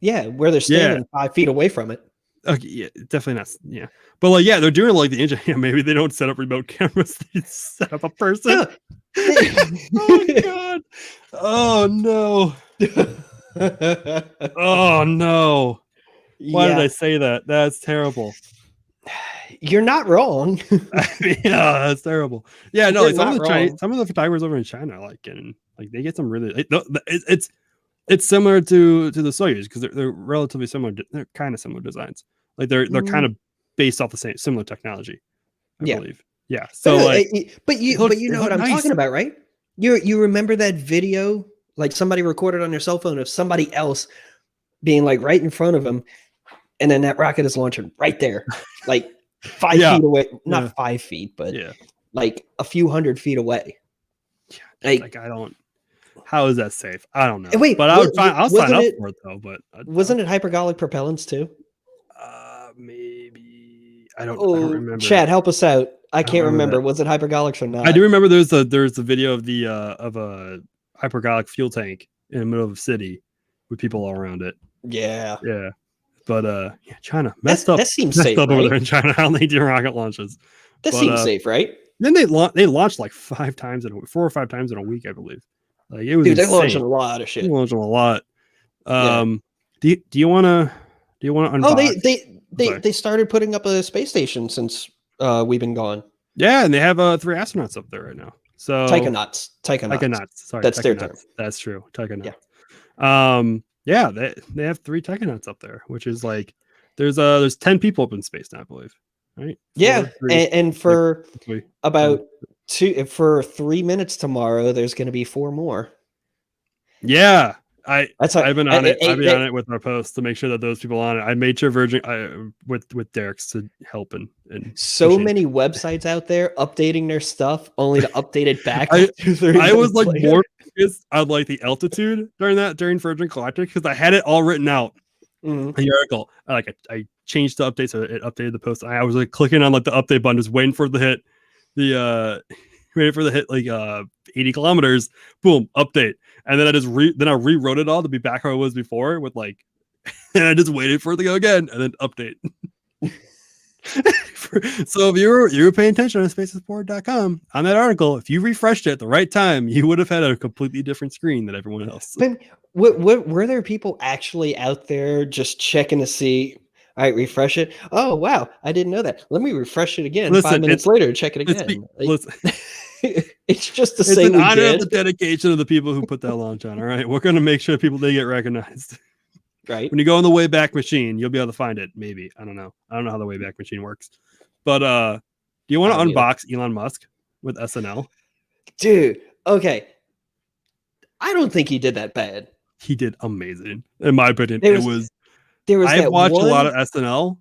Yeah, where they're standing 5 feet away from it. Okay, yeah, definitely not. Yeah, but like, yeah, they're doing like the engine. Yeah, maybe they don't set up remote cameras. They set up a person. Oh god. Oh no. Oh no. Why did I say that? That's terrible. You're not wrong. Yeah, that's terrible. Yeah, no, like some of the photographers over in China are like getting like they get some really. It's similar to the Soyuz because they're relatively similar. They're kind of similar designs. Like they're kind of based off the similar technology. I believe. Yeah. So but you know what I'm talking about, right? You remember that video, like somebody recorded on their cell phone of somebody else being like right in front of them, and then that rocket is launching right there, like 5 feet away. Not 5 feet, but like a few 100 feet away. Yeah, like I don't. How is that safe? I don't know. Wait, but I'll sign up for it though. But wasn't it hypergolic propellants too? Maybe I don't remember. Chad, help us out. I can't remember. Was it hypergolics or not? I do remember there's a video of a hypergolic fuel tank in the middle of a city with people all around it. Yeah. Yeah. But China messed up. That seems safe over there in China. How they do rocket launches. That seems safe, right? Then they launched like 4 or 5 times in a week, I believe. Like it was. Dude, they're launching a lot of shit. They're launching a lot. Do you want to unbox? Oh, they started putting up a space station since we've been gone. Yeah, and they have 3 astronauts up there right now. So Taikonauts. Sorry, that's their term. That's true. Taikonauts. Yeah. They have 3 Taikonauts up there, which is like there's 10 people up in space now, I believe. Right? 4, and for about 3 minutes tomorrow, there's going to be 4 more. Yeah. I've been on it. I've been on it with our posts to make sure that those people on it. I made sure with Derek's to help and so many websites out there updating their stuff only to update it back. I was like more focused on like the altitude during Virgin Galactic because I had it all written out in the article. I changed the update so it updated the post. I was like clicking on like the update button, just waiting for it to hit like 80 kilometers. Boom, update. And then I rewrote it all to be back how it was before with like, and I just waited for it to go again and then update. So if you were paying attention on spacesport.com on that article, if you refreshed it at the right time, you would have had a completely different screen than everyone else. But were there people actually out there just checking to see? All right, refresh it. Oh wow, I didn't know that. Let me refresh it again. 5 minutes later, check it again. It's just to say it's an honor of the dedication of the people who put that launch on. All right, we're going to make sure they get recognized. Right. When you go in the Wayback Machine, you'll be able to find it. Maybe. I don't know how the Wayback Machine works. But do you want to unbox Elon Musk with SNL? Dude, okay. I don't think he did that bad. He did amazing, in my opinion. I've watched a lot of SNL,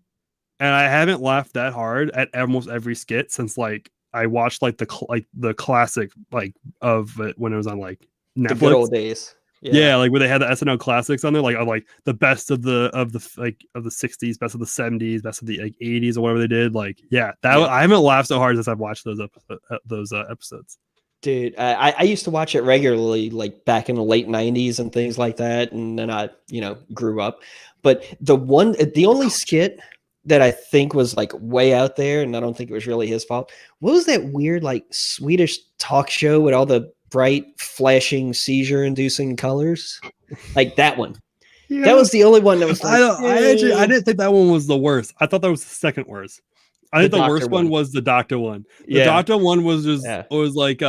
and I haven't laughed that hard at almost every skit since like I watched like the classic like of it when it was on like Netflix. The good old days. Yeah, like where they had the SNL classics on there, like the best of the 60s, best of the 70s, best of the like 80s or whatever they did. Like, I haven't laughed so hard since I've watched those episodes. Dude, I used to watch it regularly, like back in the late 90s and things like that, and then I grew up. But the only skit that I think was like way out there, and I don't think it was really his fault. What was that weird like Swedish talk show with all the bright, flashing, seizure-inducing colors? Like that one. Yeah. That was the only one that was like, I didn't think that one was the worst. I thought that was the second worst. I think the worst one was the doctor one. The doctor one was just was like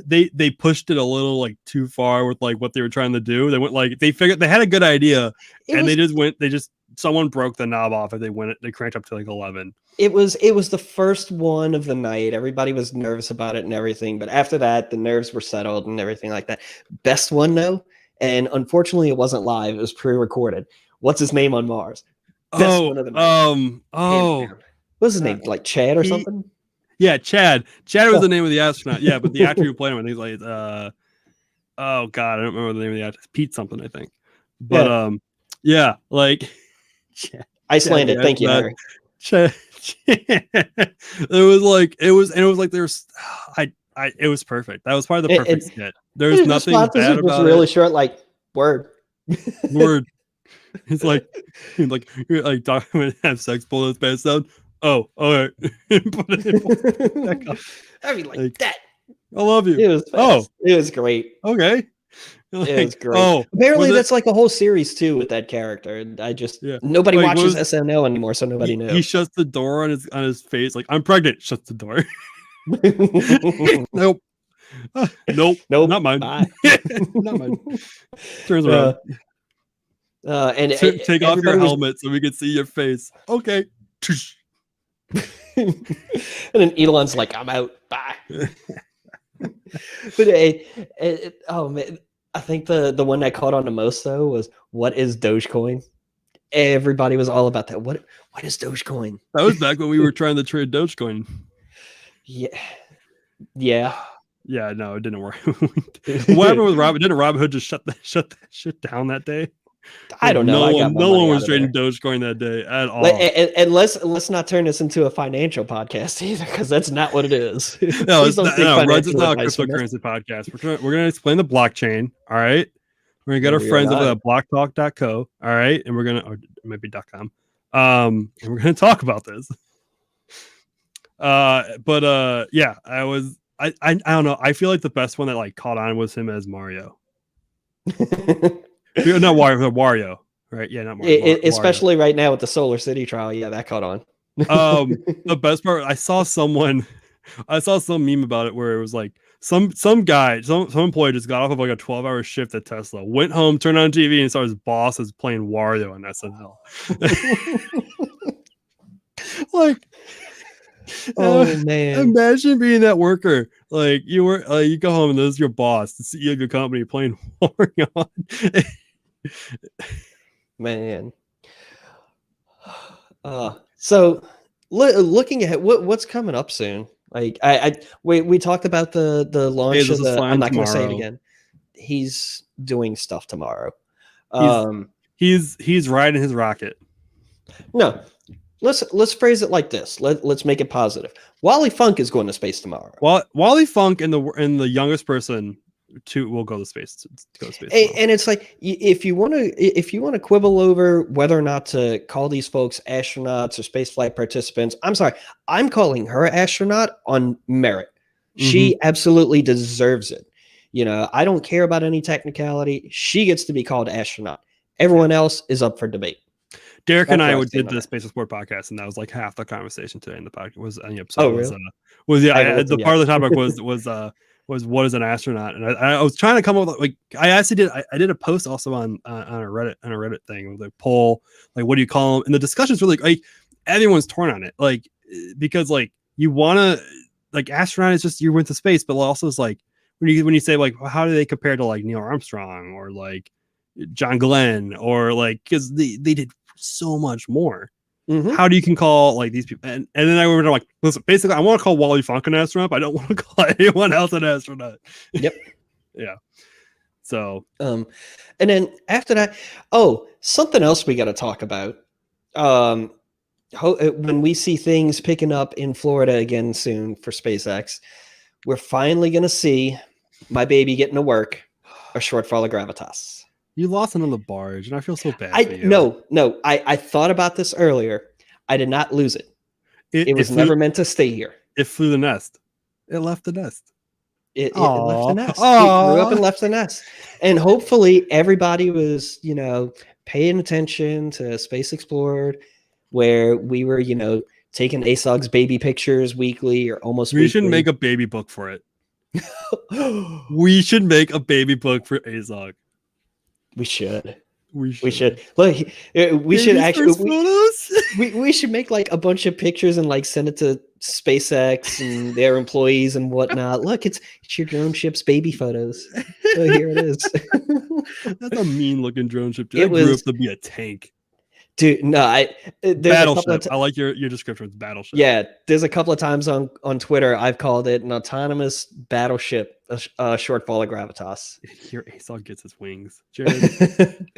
they pushed it a little like too far with like what they were trying to do. They went like they figured they had a good idea and they just someone broke the knob off and they cranked up to like 11. It was the first one of the night. Everybody was nervous about it and everything, but after that, the nerves were settled and everything like that. Best one though, and unfortunately, it wasn't live. It was pre-recorded. What's his name on Mars? Best one of the night. What's his name? Like Chad or something? Yeah, Chad. Chad was the name of the astronaut. Yeah, but the actor who played him, he's like, oh god, I don't remember the name of the actor. Pete something, I think. But yeah, like Icelandic. Thank you, Harry. It was like there's it was perfect. That was probably the perfect skit. There's nothing bad about it. Really short, like word. It's like you're like talking have sex pull his pants down. Oh, all right. I mean, like that. I love you. It was fast. It was great. Okay. Like, it was great. Apparently, that's like a whole series too with that character. And I just nobody watches SNL anymore, so nobody knows. He shuts the door on his face, like I'm pregnant. Shuts the door. Nope. Nope. Not mine. Not mine. Turns around. And take off your helmet so we can see your face. Okay. And then Elon's like, I'm out. Bye. But oh man, I think the one that caught on the most though was what is Dogecoin? Everybody was all about that. What is Dogecoin? That was back when we were trying to trade Dogecoin. Yeah. Yeah, no, it didn't work. What happened with Robin? Didn't Robinhood just shut that shit down that day? I don't know. No one was trading Dogecoin that day at all. And let's not turn this into a financial podcast either, because that's not what it is. No, it's not a cryptocurrency podcast. We're going to explain the blockchain. All right. We're going to get our friends over at blocktalk.co. All right. And we're going to, or maybe .com. And we're going to talk about this. Yeah, I don't know. I feel like the best one that like caught on was him as Mario. Not Wario, right? Yeah, not Mario. Especially right now with the Solar City trial. Yeah, that caught on. The best part, I saw some meme about it where it was like some employee just got off of like a 12-hour shift at Tesla, went home, turned on TV, and saw his boss is playing Wario on SNL. Like, oh man! Imagine being that worker. Like you go home and this is your boss, the CEO of your company, playing Wario. Man. So looking at what's coming up soon. Like we talked about the launch of the. I'm not going to say it again. He's doing stuff tomorrow. He's riding his rocket. No. Let's phrase it like this. Let's make it positive. Wally Funk is going to space tomorrow. Wally Funk and the youngest person will go to space. And it's like if you want to quibble over whether or not to call these folks astronauts or spaceflight participants, I'm sorry. I'm calling her astronaut on merit. Mm-hmm. She absolutely deserves it. You know, I don't care about any technicality. She gets to be called astronaut. Everyone else is up for debate. Derek and I did the Space Sport podcast, and that was like half the conversation today in the podcast. The part of the topic was what is an astronaut, and I was trying to come up with like I did a post also on a Reddit thing with a poll like what do you call them, and the discussions were like everyone's torn on it, like because like you want to like astronaut is just you went to space, but also it's like when you say like how do they compare to like Neil Armstrong or like John Glenn or like because they did so much more. Mm-hmm. How do you can call like these people and then I were like listen, basically I want to call Wally Funk an astronaut, but I don't want to call anyone else an astronaut. Yep. Yeah. So and then after that, something else we got to talk about. When we see things picking up in Florida again soon for SpaceX, we're finally gonna see my baby getting to work, a shortfall of gravitas. You lost another barge, and I feel so bad for you. No. I thought about this earlier. I did not lose it. It was never meant to stay here. It flew the nest. It left the nest. It left the nest. It grew up and left the nest. And hopefully everybody was, paying attention to Space Explored, where we were, taking ASOG's baby pictures weekly or almost weekly. We should make a baby book for it. We should make a baby book for ASOG. We should. We should look. We should actually. We should make like a bunch of pictures and like send it to SpaceX and their employees and whatnot. Look, it's your drone ship's baby photos. So here it is. That's a mean looking drone ship. It grew up was to be a tank. Dude, no, Battleship. I like your description. It's battleship. Yeah, there's a couple of times on Twitter I've called it an autonomous battleship, a shortfall of gravitas. Your ASOG gets his wings, Jared.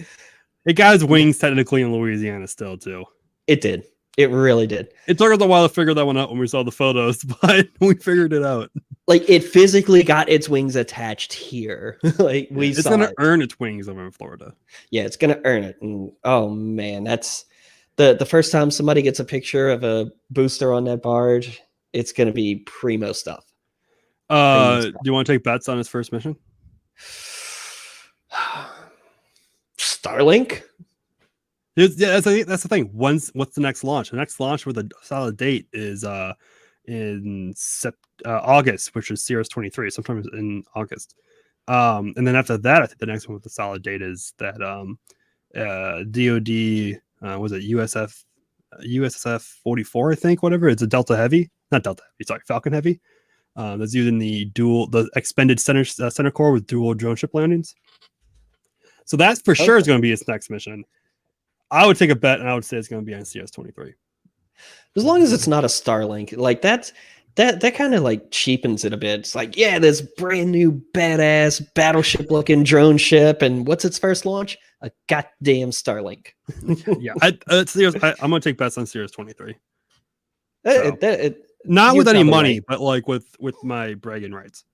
It got his wings technically in Louisiana still too. It did. It really did. It took us a while to figure that one out when we saw the photos, but we figured it out. Like it physically got its wings attached here. Like it's gonna earn its wings over in Florida. Yeah, it's gonna earn it. And oh man, that's the first time somebody gets a picture of a booster on that barge. It's gonna be primo stuff. Do you want to take bets on his first mission? Starlink. Yeah, that's the thing. What's the next launch? The next launch with a solid date is in August, which is CS23, sometime in August. And then after that, I think the next one with a solid date is that DoD was it USSF 44, I think, whatever. It's a Delta Heavy, not Delta Heavy, sorry, Falcon Heavy. That's using the expanded center core with dual drone ship landings. So that's for sure is going to be its next mission. I would take a bet, and I would say it's going to be on CS23. As long as it's not a Starlink, like that kind of like cheapens it a bit. It's like, yeah, this brand new badass battleship looking drone ship, and what's its first launch? A goddamn Starlink. Yeah, I'm going to take bets on CS23. So, not with any money, right, but like with my bragging rights.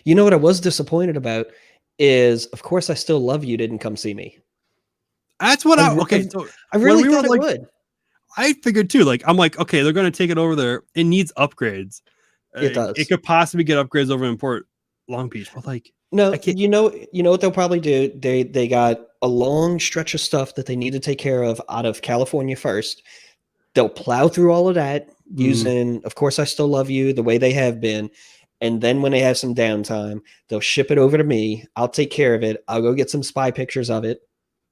You know what I was disappointed about is, of course, I Still Love You didn't come see me. That's what I really thought it would. I figured too. Like, I'm like, okay, they're going to take it over there. It needs upgrades. It does. It could possibly get upgrades over in Port Long Beach, but like, no, you know what they'll probably do. They got a long stretch of stuff that they need to take care of out of California first. They'll plow through all of that using, of course, I Still Love You the way they have been. And then when they have some downtime, they'll ship it over to me. I'll take care of it. I'll go get some spy pictures of it.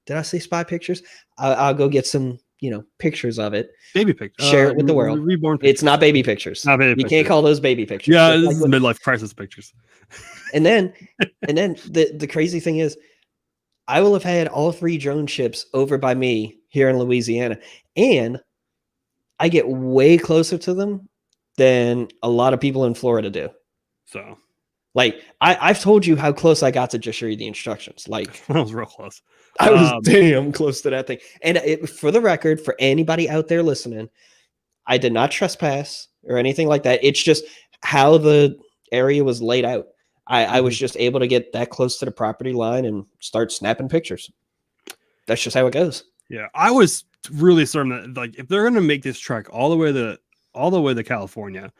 Did I say spy pictures? I'll go get some, pictures of it. Baby pictures. Share it with the world. Reborn pictures. It's not baby pictures. Not baby you pictures. can't call those baby pictures. Yeah, this is midlife crisis pictures. And then the crazy thing is, I will have had all 3 drone ships over by me here in Louisiana, and I get way closer to them than a lot of people in Florida do. So, like, I've told you how close I got to just read the instructions. Like, that was real close. I was damn close to that thing. And for the record, for anybody out there listening, I did not trespass or anything like that. It's just how the area was laid out. I was just able to get that close to the property line and start snapping pictures. That's just how it goes. Yeah, I was really certain that, like, if they're going to make this trek all the way to California,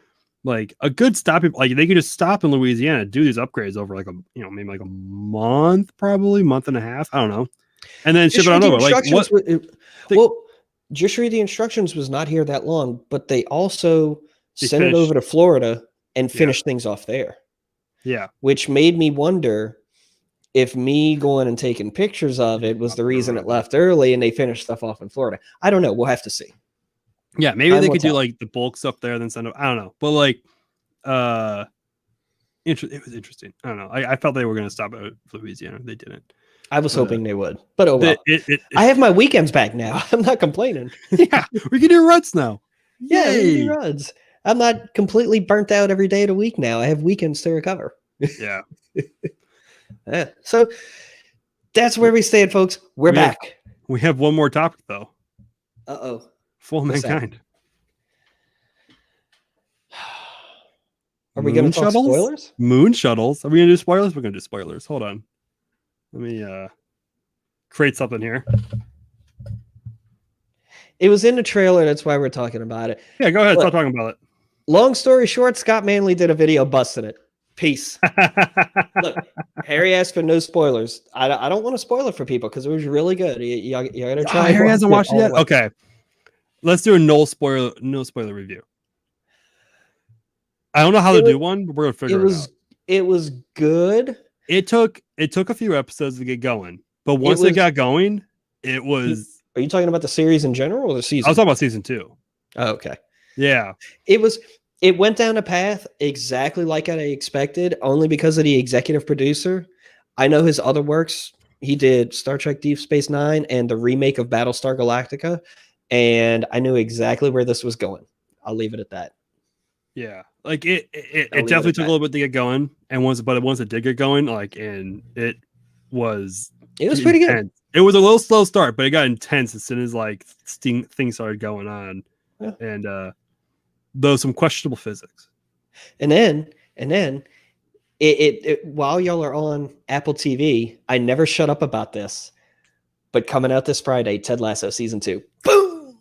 like a good stop, like they could just stop in Louisiana, do these upgrades over like maybe like a month, probably month and a half. I don't know. And then ship it on over. Like what? Well, just read the instructions was not here that long, but they also sent it over to Florida and finished things off there. Yeah. Which made me wonder if me going and taking pictures of it was the reason it left early and they finished stuff off in Florida. I don't know. We'll have to see. Yeah, maybe they could do like the bulk stuff there, then send it. I don't know. But like, it was interesting. I don't know. I felt they were going to stop at Louisiana. They didn't. I was hoping they would. But oh well. I have my weekends back now. I'm not complaining. Yeah, we can do runs now. Yeah, we can do runs. I'm not completely burnt out every day of the week now. I have weekends to recover. Yeah. Yeah. So that's where we stand, folks. We're back. We have one more topic, though. Uh-oh. Full Mankind. Are we going to talk spoilers? Moon shuttles. Are we going to do spoilers? We're going to do spoilers. Hold on. Let me create something here. It was in the trailer. That's why we're talking about it. Yeah, go ahead. Start talking about it. Long story short, Scott Manley did a video busting it. Peace. Look, Harry asked for no spoilers. I don't want to spoil it for people because it was really good. You got to try. Harry hasn't watched it yet? Okay. Let's do a no spoiler review. I don't know how to do one, but we're going to figure it out. It was good. It took a few episodes to get going, but once it got going, it was. Are you talking about the series in general or the season? I was talking about season 2. Oh, okay. Yeah. It went down a path exactly like I expected, only because of the executive producer. I know his other works. He did Star Trek Deep Space Nine and the remake of Battlestar Galactica, and I knew exactly where this was going. I'll leave it at that. Yeah, like it definitely took a little bit to get going, and once it did get going, and it was pretty good. It was a little slow start, but it got intense as soon as things started going on, and though some questionable physics. And then it while y'all are on Apple TV, I never shut up about this, but coming out this Friday, Ted Lasso season 2. Boom!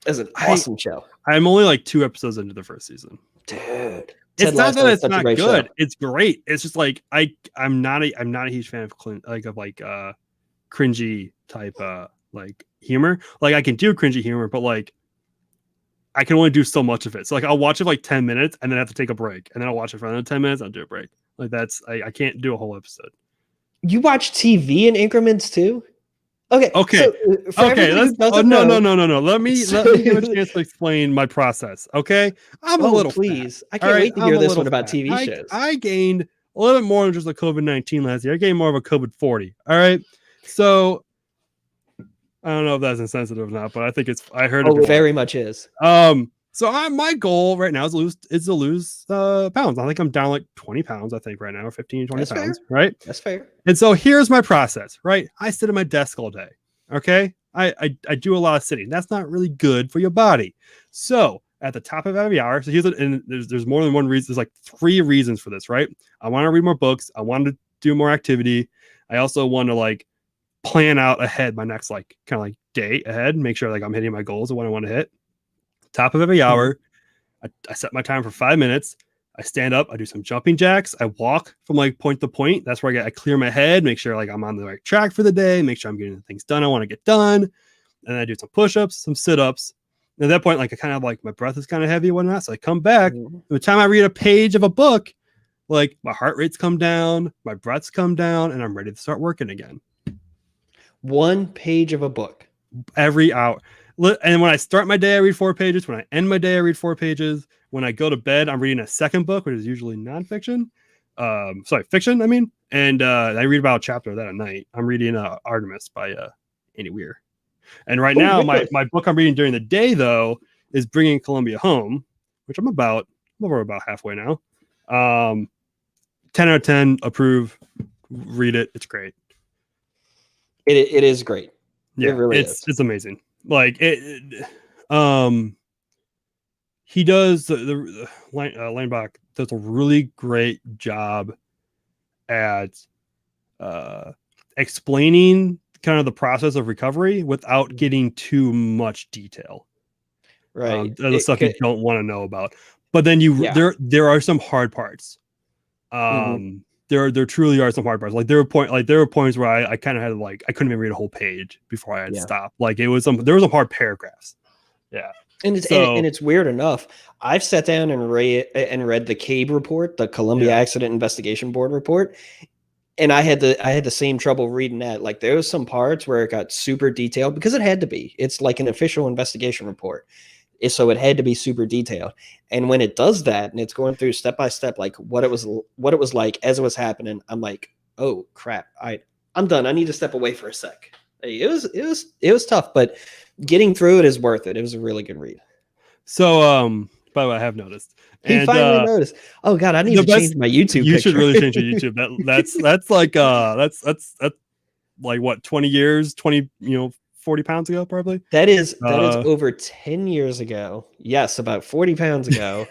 That's an awesome show. I'm only 2 episodes into the first season. Dude. It's not that it's not good. Show. It's great. It's just I'm not a huge fan of cringy type humor. I can do cringy humor, but I can only do so much of it. So I'll watch it 10 minutes and then I have to take a break. And then I'll watch it for another 10 minutes, I'll do a break. I can't do a whole episode. You watch TV in increments too? Okay. So, no. Let me give a chance to explain my process. Okay. I'm a little please. Fat. I can't wait to hear this one about TV shows. I gained a little bit more than just COVID-19 last year. I gained more of a COVID-40. All right. So I don't know if that's insensitive or not, but I think I heard it very much is. So my goal right now is to lose pounds. I think I'm down 20 pounds, I think right now, or 15, 20 That's pounds, fair. right? That's fair. And so here's my process, right? I sit at my desk all day, okay? I do a lot of sitting. That's not really good for your body. So at the top of every hour, so there's more than one reason. There's 3 reasons for this, right? I want to read more books. I want to do more activity. I also want to plan out ahead my next day ahead, make sure I'm hitting my goals of what I want to hit. Top of every hour, I set my time for 5 minutes. I stand up, I do some jumping jacks, I walk from point to point. That's where I clear my head, make sure I'm on the right track for the day, make sure I'm getting the things done I want to get done. And I do some push-ups, some sit-ups. And at that point, I kind of my breath is kind of heavy and whatnot. So I come back. By the time I read a page of a book, my heart rates come down, my breaths come down, and I'm ready to start working again. 1 page of a book every hour. And when I start my day, I read 4 pages. When I end my day, I read 4 pages. When I go to bed, I'm reading a second book, which is usually nonfiction. Fiction, I mean. And I read about a chapter of that at night. I'm reading Artemis by Andy Weir. And right now, my book I'm reading during the day, though, is Bringing Columbia Home, which I'm over about halfway now. 10 out of 10, approve, read it. It's great. It is great. Yeah, it really is. It's amazing. He does the Leinbach does a really great job at explaining kind of the process of recovery without getting too much detail. Right. The stuff you don't want to know about. But then there are some hard parts. There truly are some hard parts. There were points where I kind of had I couldn't even read a whole page before I had to stop. There was some hard paragraphs. Yeah. And it's weird enough. I've sat down and read the CABE report, the Columbia Accident Investigation Board report, and I had the same trouble reading that. There was some parts where it got super detailed because it had to be. It's like an official investigation report. So it had to be super detailed. And when it does that and it's going through step by step, what it was like as it was happening, I'm like, oh crap. I'm done. I need to step away for a sec. It was tough, but getting through it is worth it. It was a really good read. So, by the way, I have noticed. He finally noticed. Oh God, I need to change my YouTube. You picture. should really change your YouTube. That's what, 20 years, 40 pounds ago, probably. That is over 10 years ago. Yes, about 40 pounds ago.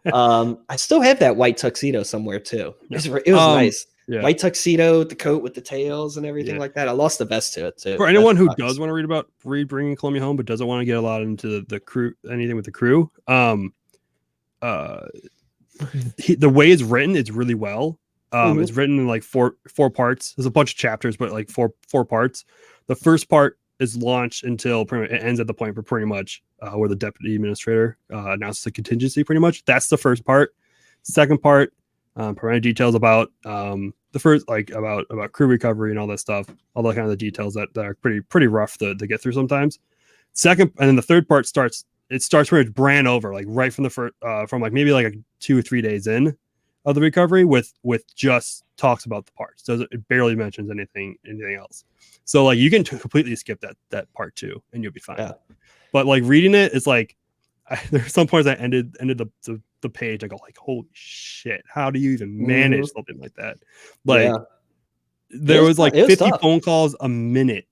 I still have that white tuxedo somewhere too. It was nice. Yeah. White tuxedo, the coat with the tails and everything like that. I lost the vest to it too. For anyone who does want to read Bringing Columbia Home, but doesn't want to get a lot into the crew, anything with the crew, the way it's written, it's really well. It's written in four parts. There's a bunch of chapters, but four parts. The first part is launched until pretty much, it ends at the point for pretty much where the deputy administrator announces a contingency. Pretty much, that's the first part. Second part, providing details about the first, like about crew recovery and all that stuff, all the kind of the details that are pretty rough to get through sometimes. Second, and then the third part starts where it's ran over, like right from the first, from like maybe like 2 or 3 days in of the recovery with just talks about the parts. It barely mentions anything else. So like you can completely skip that part too, and you'll be fine. Yeah. But like reading it, it's like there's some points I ended the page. I go like, holy shit, how do you even manage something like that? Like there was like 50 phone calls a minute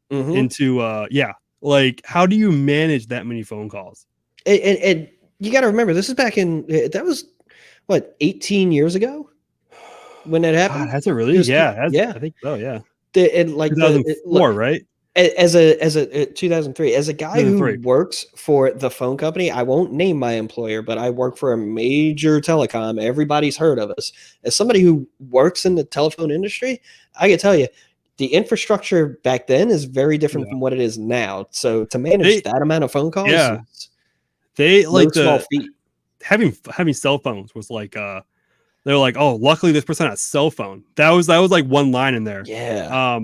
into like how do you manage that many phone calls? And you got to remember, this is back in, that was what, 18 years ago when that happened. God, has it really? Yeah, I think so. Yeah, and like 2004, right? As a 2003, as a guy who works for the phone company, I won't name my employer, but I work for a major telecom. Everybody's heard of us. As somebody who works in the telephone industry, I can tell you, the infrastructure back then is very different from what it is now. So to manage that amount of phone calls, they like no small feat. Having cell phones was like they're like, oh, luckily this person has a cell phone. That was like one line in there. Yeah.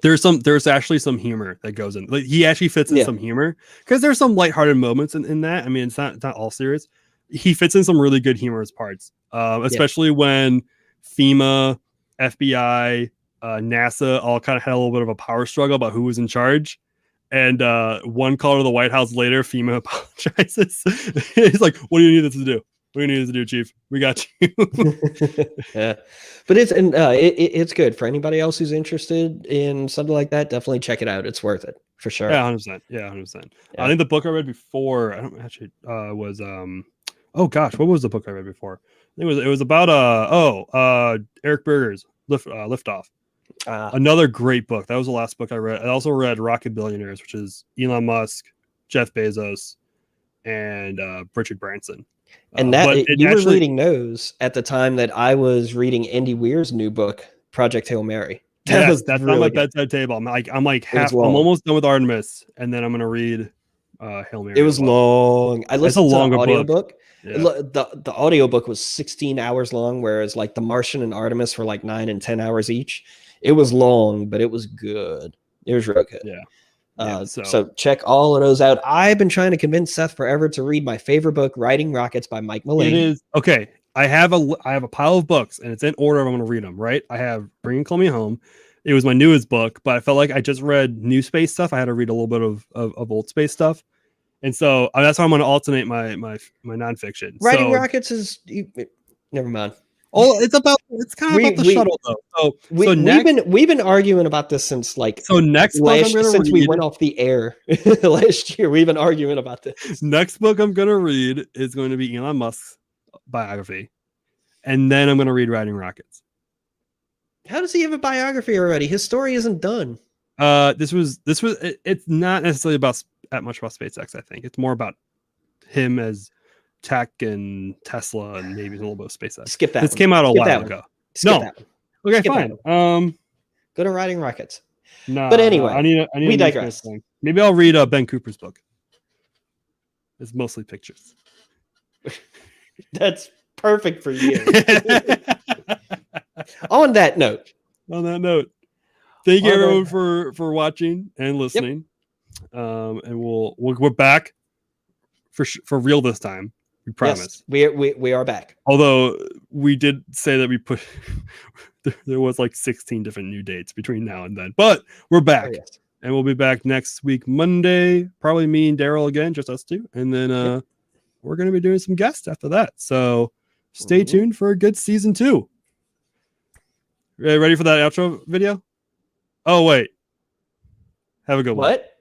There's actually some humor that goes in. Like he actually fits in some humor because there's some lighthearted moments in that. I mean, it's not all serious. He fits in some really good humorous parts, especially when FEMA, FBI, NASA all kind of had a little bit of a power struggle about who was in charge. And one call to the White House later, FEMA apologizes. He's like, "What do you need us to do? What do you need us to do, Chief? We got you." Yeah, but it's good for anybody else who's interested in something like that. Definitely check it out. It's worth it for sure. Yeah, 100%. Yeah, 100%. I think the book I read before, I don't actually was oh gosh, what was the book I read before? It was about Eric Berger's Liftoff. Another great book. That was the last book I read. I also read Rocket Billionaires, which is Elon Musk, Jeff Bezos, and Richard Branson. And you were reading those at the time that I was reading Andy Weir's new book, Project Hail Mary. That's really on my bedside table. I'm almost done with Artemis, and then I'm gonna read Hail Mary. It was long. I listened to the audiobook. Yeah. The audiobook was 16 hours long, whereas like The Martian and Artemis were like 9 and 10 hours each. It was long, but it was good. It was real good. Yeah. So check all of those out. I've been trying to convince Seth forever to read my favorite book, Riding Rockets by Mike Mullane. It is okay. I have a pile of books, and it's in order. I'm going to read them. Right. I have Bring and Call Me Home. It was my newest book, but I felt like I just read new space stuff. I had to read a little bit of old space stuff, and so that's how I'm going to alternate my nonfiction. Riding Rockets is never mind. Oh, it's kind of about the shuttle though. We've been arguing about this since we went off the air last year. We've been arguing about this. Next book I'm gonna read is going to be Elon Musk's biography, and then I'm gonna read Riding Rockets. How does he have a biography already? His story isn't done. It's not necessarily that much about SpaceX. I think it's more about him as tech and Tesla and maybe a little bit of SpaceX. Skip that. This came out a while ago. Okay, fine. Go to Riding Rockets. No, but anyway, I need we digress. Maybe I'll read Ben Cooper's book. It's mostly pictures. That's perfect for you. On that note, thank you everyone for watching and listening. Yep. And we're back for real this time. We promise. Yes, we are back. Although we did say that we put there was like 16 different new dates between now and then, but we're back. And we'll be back next week, Monday. Probably me and Daryl again, just us two, and then we're going to be doing some guests after that. So stay tuned for a good season 2. Ready for that outro video? Oh wait, have a good one. What?